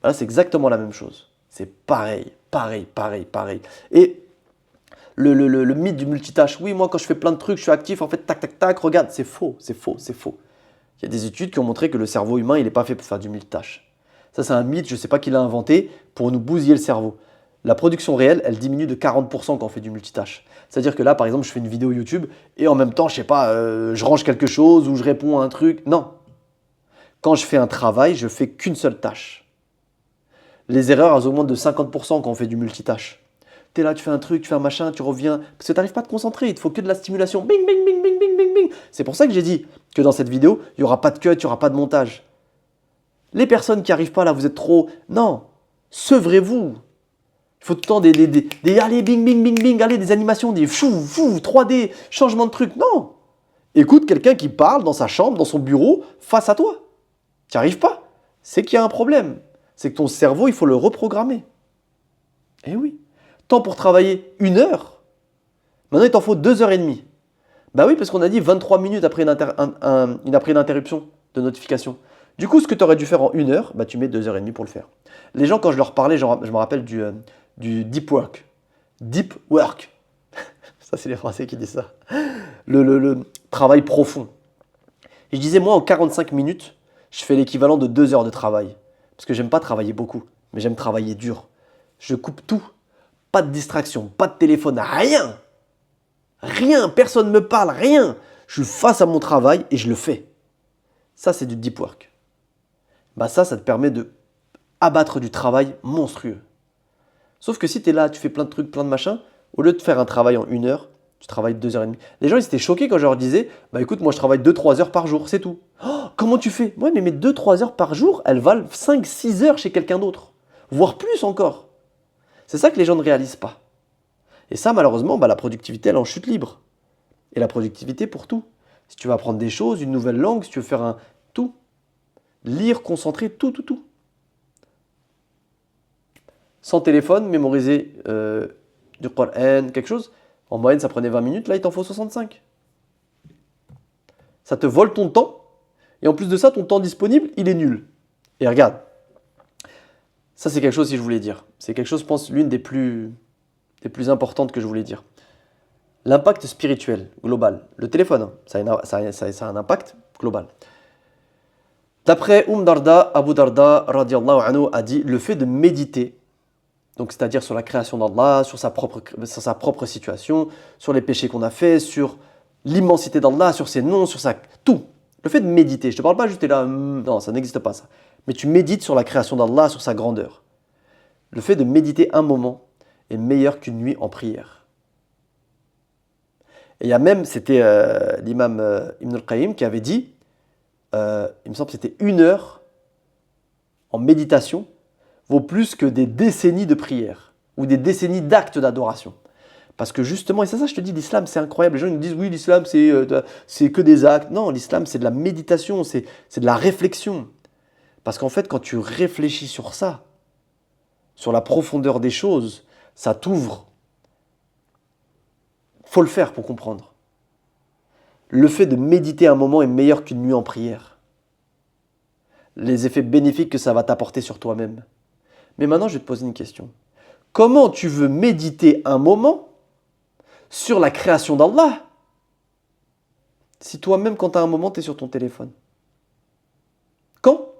Là, c'est exactement la même chose. C'est pareil, pareil, pareil, pareil. Et le mythe du multitâche, oui, moi, quand je fais plein de trucs, je suis actif, en fait, tac, tac, tac, regarde, c'est faux, c'est faux, c'est faux. Il y a des études qui ont montré que le cerveau humain, il n'est pas fait pour faire du multitâche. Ça, c'est un mythe, je ne sais pas qui l'a inventé, pour nous bousiller le cerveau. La production réelle, elle diminue de 40% quand on fait du multitâche. C'est-à-dire que là, par exemple, je fais une vidéo YouTube et en même temps, je sais pas, je range quelque chose ou je réponds à un truc. Non. Quand je fais un travail, je fais qu'une seule tâche. Les erreurs, elles augmentent de 50% quand on fait du multitâche. Tu es là, tu fais un truc, tu fais un machin, tu reviens. Parce que tu n'arrives pas à te concentrer, il te faut que de la stimulation. Bing, bing, bing, bing, bing, bing, bing. C'est pour ça que j'ai dit que dans cette vidéo, il n'y aura pas de cut, il n'y aura pas de montage. Les personnes qui n'arrivent pas là, vous êtes trop... Non, sevrez-vous. Il faut tout le temps des allez, bing, bing, bing, bing, allez, des animations, des fou, fou, 3D, changement de truc. Non. Écoute quelqu'un qui parle dans sa chambre, dans son bureau, face à toi. Tu n'y arrives pas. C'est qu'il y a un problème. C'est que ton cerveau, il faut le reprogrammer. Eh oui. Temps pour travailler 1 heure. Maintenant, il t'en faut 2h30. Bah oui, parce qu'on a dit 23 minutes après une interruption de notification. Du coup, ce que tu aurais dû faire en 1 heure, bah, tu mets 2h30 pour le faire. Les gens, quand je leur parlais, je me rappelle du deep work. Deep work. Ça, c'est les Français qui disent ça. Le travail profond. Et je disais, moi, en 45 minutes, je fais l'équivalent de 2 heures de travail. Parce que j'aime pas travailler beaucoup, mais j'aime travailler dur. Je coupe tout. Pas de distraction, pas de téléphone, rien. Rien, personne ne me parle, rien. Je suis face à mon travail et je le fais. Ça, c'est du deep work. Bah ça te permet de abattre du travail monstrueux. Sauf que si tu es là, tu fais plein de trucs, plein de machins, au lieu de faire un travail en 1 heure, tu travailles 2h30. Les gens, ils étaient choqués quand je leur disais, bah écoute, moi je travaille 2-3 heures par jour, c'est tout. Oh, comment tu fais? Ouais, mais mes 2-3 heures par jour, elles valent 5-6 heures chez quelqu'un d'autre. Voire plus encore. C'est ça que les gens ne réalisent pas. Et ça, malheureusement, bah, la productivité, elle est en chute libre. Et la productivité pour tout. Si tu veux apprendre des choses, une nouvelle langue, si tu veux faire un... Tout. Lire, concentrer, tout, tout, tout. Sans téléphone, mémoriser du Coran, quelque chose. En moyenne, ça prenait 20 minutes. Là, il t'en faut 65. Ça te vole ton temps. Et en plus de ça, ton temps disponible, il est nul. Et regarde. Ça, c'est quelque chose que je voulais dire. C'est quelque chose, je pense, l'une des plus importantes que je voulais dire. L'impact spirituel global. Le téléphone, ça a un impact global. D'après Darda, Abu Darda radiallahu anhu, a dit le fait de méditer, donc c'est-à-dire sur la création d'Allah, sur sa propre situation, sur les péchés qu'on a faits, sur l'immensité d'Allah, sur ses noms, sur tout. Le fait de méditer, je ne te parle pas juste là, non, ça n'existe pas ça. Mais tu médites sur la création d'Allah, sur sa grandeur. Le fait de méditer un moment est meilleur qu'une nuit en prière. Et il y a même, c'était l'imam Ibn al-Qayyim qui avait dit, il me semble que c'était 1 heure en méditation vaut plus que des décennies de prière ou des décennies d'actes d'adoration. Parce que justement, et c'est ça je te dis, l'islam c'est incroyable. Les gens ils nous disent oui, l'islam c'est que des actes. Non, l'islam c'est de la méditation, c'est de la réflexion. Parce qu'en fait, quand tu réfléchis sur ça, sur la profondeur des choses, ça t'ouvre. Faut le faire pour comprendre. Le fait de méditer un moment est meilleur qu'une nuit en prière. Les effets bénéfiques que ça va t'apporter sur toi-même. Mais maintenant, je vais te poser une question. Comment tu veux méditer un moment sur la création d'Allah si toi-même, quand tu as un moment, tu es sur ton téléphone? Quand?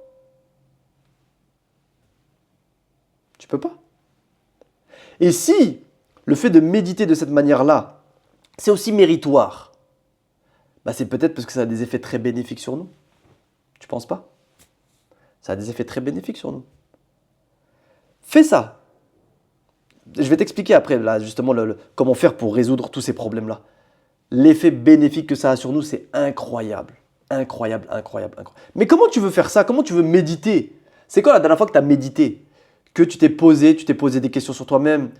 Tu peux pas. Et si le fait de méditer de cette manière-là, c'est aussi méritoire, bah c'est peut-être parce que ça a des effets très bénéfiques sur nous. Tu penses pas? Ça a des effets très bénéfiques sur nous. Fais ça. Je vais t'expliquer après, là, justement, comment faire pour résoudre tous ces problèmes-là. L'effet bénéfique que ça a sur nous, c'est incroyable. Incroyable, incroyable, incroyable. Mais comment tu veux faire ça? Comment tu veux méditer? C'est quoi la dernière fois que tu as médité? Que tu t'es posé des questions sur toi-même,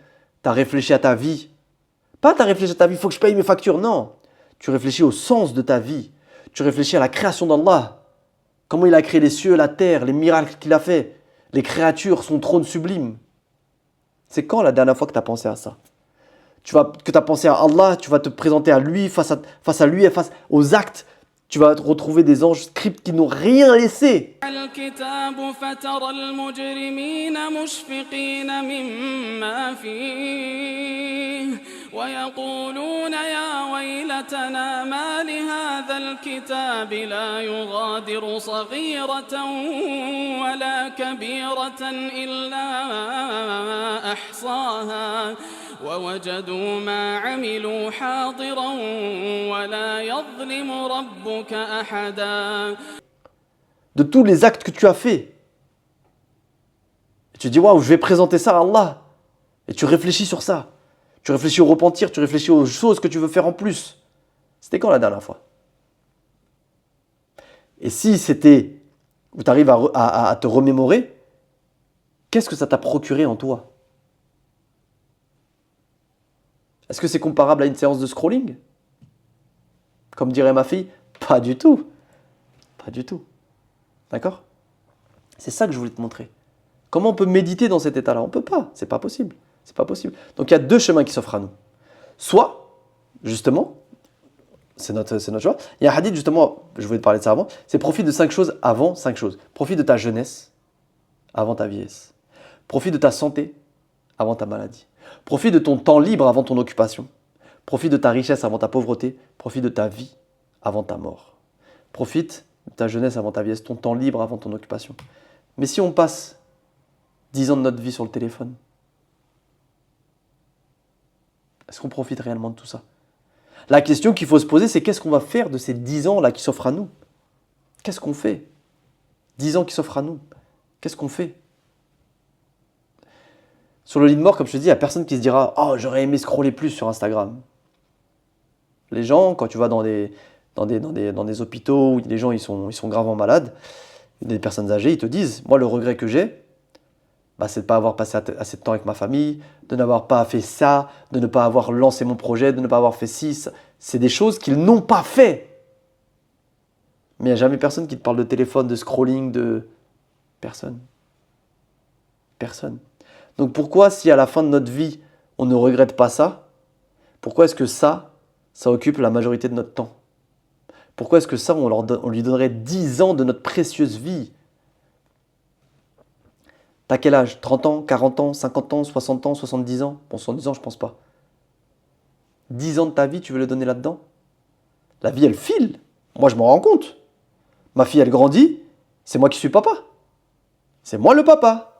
tu as réfléchi à ta vie. Pas tu as réfléchi à ta vie, il faut que je paye mes factures, non. Tu réfléchis au sens de ta vie. Tu réfléchis à la création d'Allah. Comment il a créé les cieux, la terre, les miracles qu'il a fait, les créatures, son trône sublime. C'est quand la dernière fois que tu as pensé à ça? Que tu as pensé à Allah, tu vas te présenter à lui, face à lui et face aux actes. Tu vas retrouver des anges scripts qui n'ont rien laissé. الكتاب فترى المجرمين مشفقين مما فيه ويقولون يا ويلتنا ما لهذا الكتاب لا يغادر صغيرة ولا كبيرة إلا أحصاها ووجدوا ما عملوا حاضرا ولا يظلم ربك أحدا. De tous les actes que tu as faits. Et tu dis, waouh, je vais présenter ça à Allah. Et tu réfléchis sur ça. Tu réfléchis au repentir, tu réfléchis aux choses que tu veux faire en plus. C'était quand la dernière fois? Et si c'était où tu arrives à te remémorer, qu'est-ce que ça t'a procuré en toi? Est-ce que c'est comparable à une séance de scrolling? Comme dirait ma fille, pas du tout. Pas du tout. D'accord? C'est ça que je voulais te montrer. Comment on peut méditer dans cet état-là? On ne peut pas, c'est pas possible. C'est pas possible. Donc il y a deux chemins qui s'offrent à nous. Soit, justement, c'est notre choix. Il y a un hadith, justement, je voulais te parler de ça avant, c'est profite de 5 choses avant 5 choses. Profite de ta jeunesse avant ta vieillesse. Profite de ta santé avant ta maladie. Profite de ton temps libre avant ton occupation. Profite de ta richesse avant ta pauvreté. Profite de ta vie avant ta mort. Profite de ta jeunesse avant ta vieillesse, ton temps libre avant ton occupation. Mais si on passe 10 ans de notre vie sur le téléphone, est-ce qu'on profite réellement de tout ça? La question qu'il faut se poser, c'est qu'est-ce qu'on va faire de ces 10 ans-là qui s'offrent à nous? Qu'est-ce qu'on fait? 10 ans qui s'offrent à nous. Qu'est-ce qu'on fait? Sur le lit de mort, comme je te dis, il n'y a personne qui se dira « Oh, j'aurais aimé scroller plus sur Instagram ». Les gens, quand tu vas dans des hôpitaux où les gens ils sont gravement malades, des personnes âgées, ils te disent « Moi, le regret que j'ai, c'est de ne pas avoir passé assez de temps avec ma famille, de n'avoir pas fait ça, de ne pas avoir lancé mon projet, de ne pas avoir fait ci. » C'est des choses qu'ils n'ont pas fait. Mais il n'y a jamais personne qui te parle de téléphone, de scrolling, de... Personne. Personne. Donc pourquoi, si à la fin de notre vie, on ne regrette pas ça, pourquoi est-ce que ça occupe la majorité de notre temps? Pourquoi est-ce que ça, on lui donnerait 10 ans de notre précieuse vie? T'as quel âge? 30 ans, 40 ans, 50 ans, 60 ans, 70 ans? Bon, 70 ans, je pense pas. 10 ans de ta vie, tu veux le donner là-dedans? La vie, elle file. Moi, je m'en rends compte. Ma fille, elle grandit. C'est moi qui suis papa. C'est moi le papa.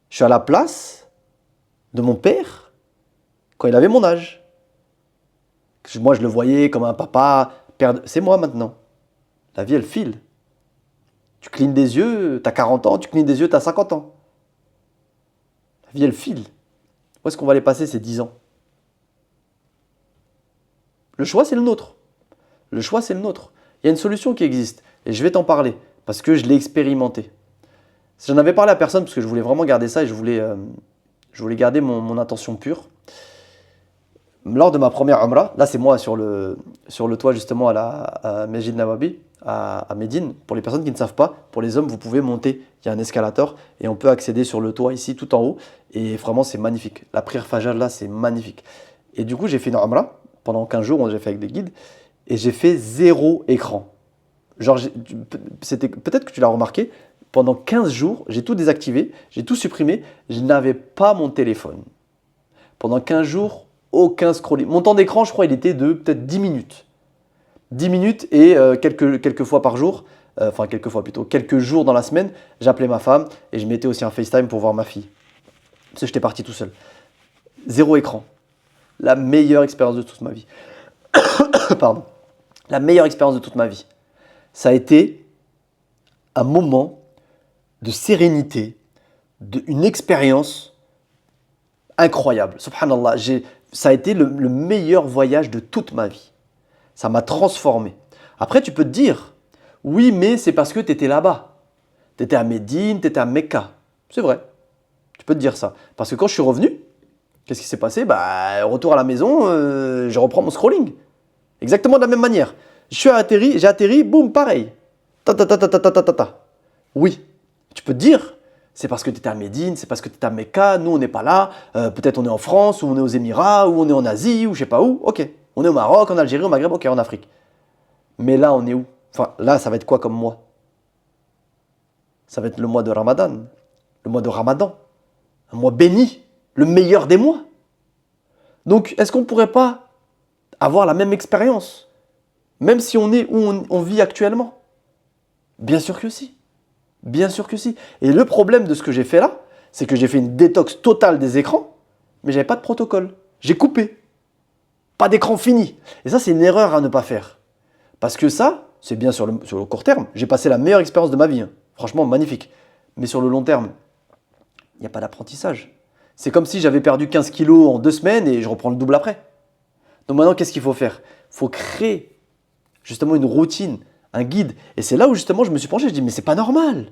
Je suis à la place de mon père quand il avait mon âge. Moi, je le voyais comme un papa. C'est moi maintenant. La vie, elle file. Tu clignes des yeux, t'as 40 ans. Tu clignes des yeux, t'as 50 ans. La vie, elle file. Où est-ce qu'on va les passer ces 10 ans? Le choix, c'est le nôtre. Le choix, c'est le nôtre. Il y a une solution qui existe et je vais t'en parler parce que je l'ai expérimenté. J'en avais parlé à personne parce que je voulais vraiment garder ça et je voulais garder mon intention pure. Lors de ma première Umrah, là c'est moi sur le toit justement à Mesjid Nawawi, à Médine. Pour les personnes qui ne savent pas, pour les hommes, vous pouvez monter. Il y a un escalator et on peut accéder sur le toit ici tout en haut. Et vraiment, c'est magnifique. La prière Fajr là, c'est magnifique. Et du coup, j'ai fait une Umrah pendant 15 jours, j'ai fait avec des guides. Et j'ai fait 0 écran. Genre, peut-être que tu l'as remarqué, pendant 15 jours, j'ai tout désactivé, j'ai tout supprimé, je n'avais pas mon téléphone. Pendant 15 jours, aucun scrolling. Mon temps d'écran, je crois, il était de peut-être 10 minutes. 10 minutes et quelques fois par jour, quelques jours dans la semaine, j'appelais ma femme et je mettais aussi un FaceTime pour voir ma fille. Parce que j'étais parti tout seul. 0 écran. La meilleure expérience de toute ma vie. Pardon. La meilleure expérience de toute ma vie. Ça a été un moment de sérénité, une expérience incroyable. Subhanallah, ça a été le meilleur voyage de toute ma vie. Ça m'a transformé. Après, tu peux te dire, oui, mais c'est parce que tu étais là-bas. Tu étais à Médine, tu étais à Mecca. C'est vrai. Tu peux te dire ça. Parce que quand je suis revenu, qu'est-ce qui s'est passé? Retour à la maison, je reprends mon scrolling. Exactement de la même manière. J'ai atterri, boum, pareil. Ta ta ta ta ta ta ta ta ta. Oui, tu peux te dire, c'est parce que tu étais à Médine, c'est parce que tu étais à Mecca, nous on n'est pas là, peut-être on est en France, ou on est aux Émirats, ou on est en Asie, ou je sais pas où, ok. On est au Maroc, en Algérie, au Maghreb, ok, en Afrique. Mais là, on est où? Enfin, là, ça va être quoi comme mois? Ça va être le mois de Ramadan, le mois de Ramadan, un mois béni, le meilleur des mois. Donc, est-ce qu'on ne pourrait pas avoir la même expérience, même si on est où on vit actuellement? Bien sûr que si. Bien sûr que si. Et le problème de ce que j'ai fait là, c'est que j'ai fait une détox totale des écrans, mais j'avais pas de protocole. J'ai coupé. Pas d'écran fini. Et ça, c'est une erreur à ne pas faire. Parce que ça, c'est bien sur le court terme. J'ai passé la meilleure expérience de ma vie. Hein. Franchement, magnifique. Mais sur le long terme, il n'y a pas d'apprentissage. C'est comme si j'avais perdu 15 kilos en 2 semaines et je reprends le double après. Donc maintenant, qu'est-ce qu'il faut faire? Il faut créer justement une routine, un guide. Et c'est là où justement je me suis penché. Je dis, mais c'est pas normal.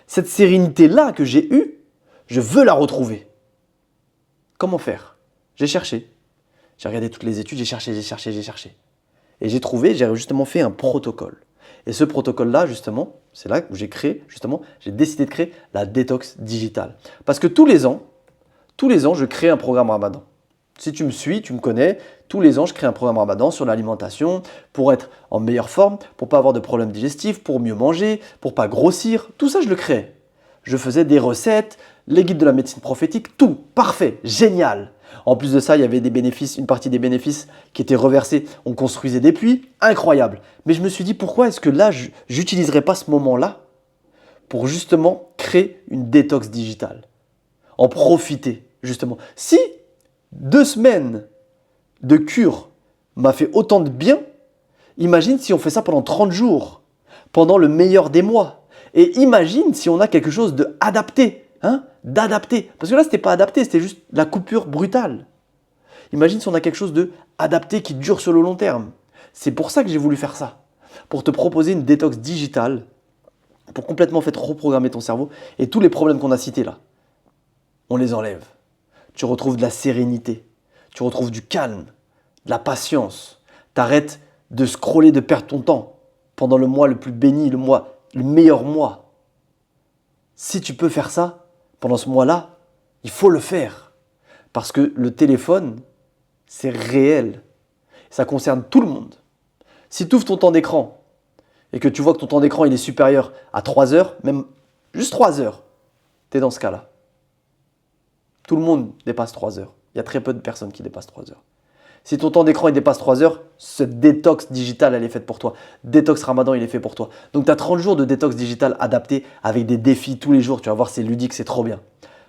Cette sérénité-là que j'ai eue, je veux la retrouver. Comment faire? J'ai cherché. J'ai regardé toutes les études, j'ai cherché. Et j'ai justement fait un protocole. Et ce protocole-là, justement, c'est là où j'ai décidé de créer la détox digitale. Parce que tous les ans, je crée un programme Ramadan. Si tu me suis, tu me connais, tous les ans, je crée un programme Ramadan sur l'alimentation pour être en meilleure forme, pour pas avoir de problèmes digestifs, pour mieux manger, pour pas grossir. Tout ça, je le crée. Je faisais des recettes, les guides de la médecine prophétique, tout, parfait, génial. En plus de ça, il y avait des bénéfices, une partie des bénéfices qui étaient reversés. On construisait des puits, incroyable. Mais je me suis dit, pourquoi est-ce que là, j'utiliserais pas ce moment-là pour justement créer une détox digitale? En profiter, justement. Si 2 semaines de cure m'a fait autant de bien, imagine si on fait ça pendant 30 jours, pendant le meilleur des mois. Et imagine si on a quelque chose d'adapté, d'adapté. Parce que là, ce n'était pas adapté, c'était juste la coupure brutale. Imagine si on a quelque chose d'adapté qui dure sur le long terme. C'est pour ça que j'ai voulu faire ça. Pour te proposer une détox digitale, pour complètement reprogrammer ton cerveau. Et tous les problèmes qu'on a cités là, on les enlève. Tu retrouves de la sérénité, tu retrouves du calme, de la patience. T'arrêtes de scroller, de perdre ton temps pendant le mois le plus béni, le meilleur mois. Si tu peux faire ça pendant ce mois-là, il faut le faire. Parce que le téléphone, c'est réel. Ça concerne tout le monde. Si tu ouvres ton temps d'écran et que tu vois que ton temps d'écran il est supérieur à 3 heures, même juste 3 heures, tu es dans ce cas-là. Tout le monde dépasse 3 heures. Il y a très peu de personnes qui dépassent 3 heures. Si ton temps d'écran il dépasse 3 heures, cette détox digitale elle est faite pour toi. Détox Ramadan il est fait pour toi. Donc tu as 30 jours de détox digitale adapté avec des défis tous les jours. Tu vas voir, c'est ludique, c'est trop bien.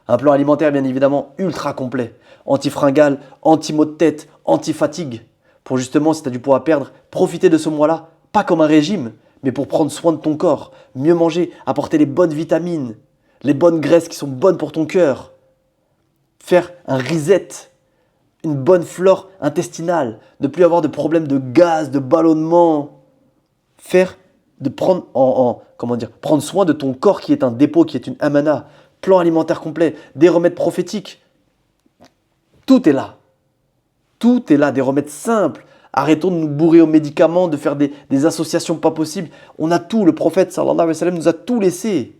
Un plan alimentaire bien évidemment ultra complet. Anti-fringale, anti-maux de tête, anti-fatigue. Pour justement, si tu as du poids à perdre, profiter de ce mois-là. Pas comme un régime, mais pour prendre soin de ton corps. Mieux manger, apporter les bonnes vitamines, les bonnes graisses qui sont bonnes pour ton cœur. Faire un reset, une bonne flore intestinale, ne plus avoir de problèmes de gaz, de ballonnement. Prendre soin de ton corps qui est un dépôt, qui est une amana. Plan alimentaire complet, des remèdes prophétiques. Tout est là. Tout est là, des remèdes simples. Arrêtons de nous bourrer aux médicaments, de faire des associations pas possibles. On a tout, le prophète sallallahu alayhi wa sallam nous a tout laissé.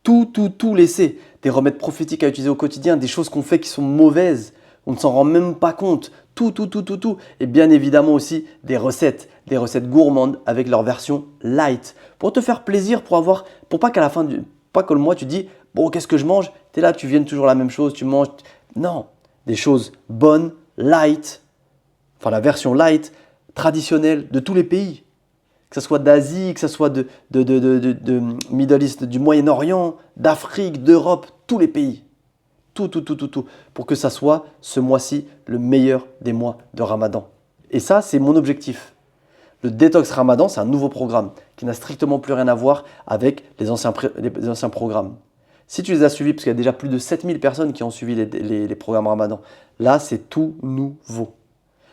Tout laissé. Des remèdes prophétiques à utiliser au quotidien, des choses qu'on fait qui sont mauvaises. On ne s'en rend même pas compte. Tout. Et bien évidemment aussi des recettes gourmandes avec leur version light. Pour te faire plaisir, pour pas qu'à la fin pas que le mois tu dis, bon, qu'est-ce que je mange? Tu es là, tu viennes toujours la même chose, tu manges. Non, des choses bonnes, light, enfin la version light, traditionnelle de tous les pays. Que ce soit d'Asie, que ce soit de Middle East, du Moyen-Orient, d'Afrique, d'Europe, tous les pays. Tout. Pour que ça soit ce mois-ci le meilleur des mois de Ramadan. Et ça, c'est mon objectif. Le détox Ramadan, c'est un nouveau programme qui n'a strictement plus rien à voir avec les anciens programmes. Si tu les as suivis, parce qu'il y a déjà plus de 7000 personnes qui ont suivi les programmes Ramadan, là, c'est tout nouveau.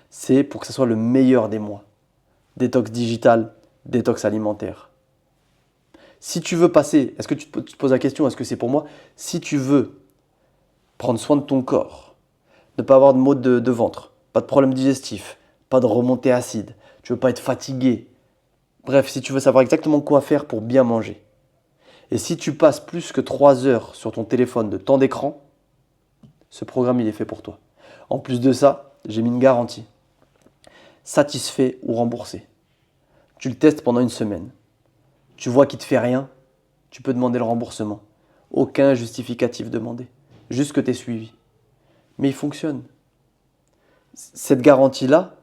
C'est pour que ce soit le meilleur des mois. Détox digital, détox alimentaire. Si tu veux passer, est-ce que tu te poses la question, est-ce que c'est pour moi? Si tu veux prendre soin de ton corps, ne pas avoir de maux de ventre, pas de problème digestif, pas de remontée acide, tu veux pas être fatigué. Bref, si tu veux savoir exactement quoi faire pour bien manger. Et si tu passes plus que 3 heures sur ton téléphone de temps d'écran, ce programme il est fait pour toi. En plus de ça, j'ai mis une garantie. Satisfait ou remboursé. Tu le testes pendant une semaine. Tu vois qu'il ne te fait rien, tu peux demander le remboursement. Aucun justificatif demandé. Juste que tu es suivi. Mais il fonctionne. Cette garantie-là,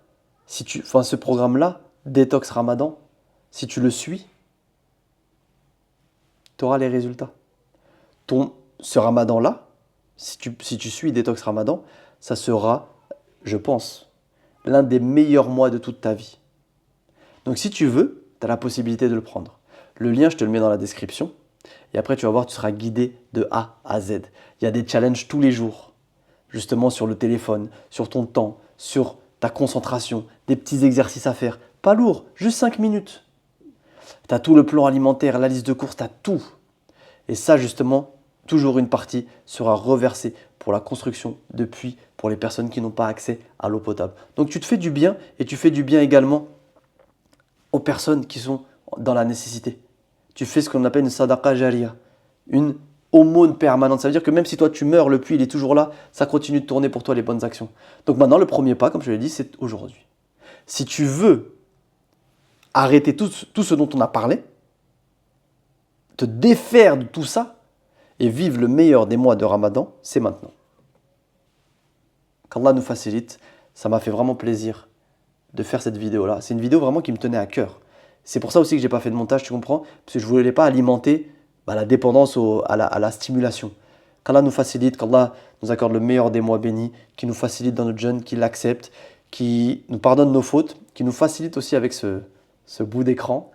ce programme-là, Détox Ramadan, si tu le suis, tu auras les résultats. Ce Ramadan-là, si tu suis Détox Ramadan, ça sera, je pense, l'un des meilleurs mois de toute ta vie. Donc si tu veux, tu as la possibilité de le prendre. Le lien, je te le mets dans la description. Et après, tu vas voir, tu seras guidé de A à Z. Il y a des challenges tous les jours, justement sur le téléphone, sur ton temps, sur ta concentration, des petits exercices à faire. Pas lourd, juste 5 minutes. Tu as tout le plan alimentaire, la liste de courses, tu as tout. Et ça, justement, toujours une partie sera reversée pour la construction de puits pour les personnes qui n'ont pas accès à l'eau potable. Donc tu te fais du bien et tu fais du bien également aux personnes qui sont dans la nécessité. Tu fais ce qu'on appelle une sadaqa jariya, une aumône permanente. Ça veut dire que même si toi tu meurs, le puits il est toujours là, ça continue de tourner pour toi les bonnes actions. Donc maintenant, le premier pas, comme je l'ai dit, c'est aujourd'hui. Si tu veux arrêter tout ce dont on a parlé, te défaire de tout ça et vivre le meilleur des mois de Ramadan, c'est maintenant. Qu'Allah nous facilite, ça m'a fait vraiment plaisir de faire cette vidéo-là. C'est une vidéo vraiment qui me tenait à cœur. C'est pour ça aussi que je n'ai pas fait de montage, tu comprends? Parce que je ne voulais pas alimenter la dépendance à la stimulation. Qu'Allah nous facilite, qu'Allah nous accorde le meilleur des mois bénis, qui nous facilite dans notre jeûne, qui l'accepte, qui nous pardonne nos fautes, qui nous facilite aussi avec ce bout d'écran,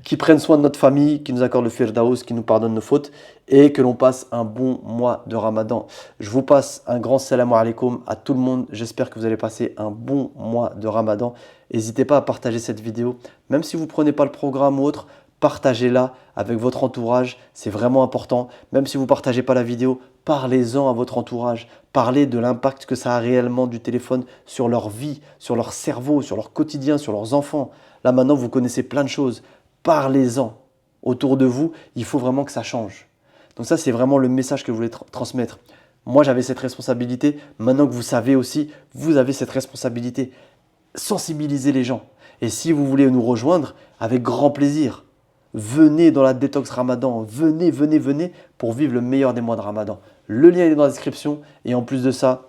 qui prenne soin de notre famille, qui nous accorde le firdaus, qui nous pardonne nos fautes et que l'on passe un bon mois de Ramadan. Je vous passe un grand salam alaikum à tout le monde. J'espère que vous allez passer un bon mois de Ramadan. N'hésitez pas à partager cette vidéo, même si vous ne prenez pas le programme ou autre, partagez-la avec votre entourage, c'est vraiment important. Même si vous ne partagez pas la vidéo, parlez-en à votre entourage. Parlez de l'impact que ça a réellement du téléphone sur leur vie, sur leur cerveau, sur leur quotidien, sur leurs enfants. Là maintenant, vous connaissez plein de choses. Parlez-en autour de vous. Il faut vraiment que ça change. Donc ça, c'est vraiment le message que je voulais transmettre. Moi, j'avais cette responsabilité. Maintenant que vous savez aussi, vous avez cette responsabilité. Sensibilisez les gens. Et si vous voulez nous rejoindre, avec grand plaisir, venez dans la détox Ramadan. Venez pour vivre le meilleur des mois de Ramadan. Le lien est dans la description. Et en plus de ça,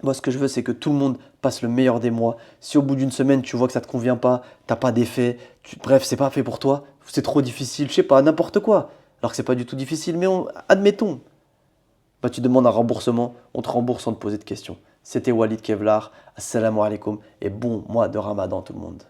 moi, ce que je veux, c'est que tout le monde passe le meilleur des mois. Si au bout d'une semaine, tu vois que ça ne te convient pas, tu n'as pas d'effet, bref, ce n'est pas fait pour toi, c'est trop difficile, je sais pas, n'importe quoi. Alors que ce n'est pas du tout difficile, mais admettons. Tu demandes un remboursement, on te rembourse sans te poser de questions. C'était Walid Kevlar, assalamu alaikum et bon mois de Ramadan tout le monde.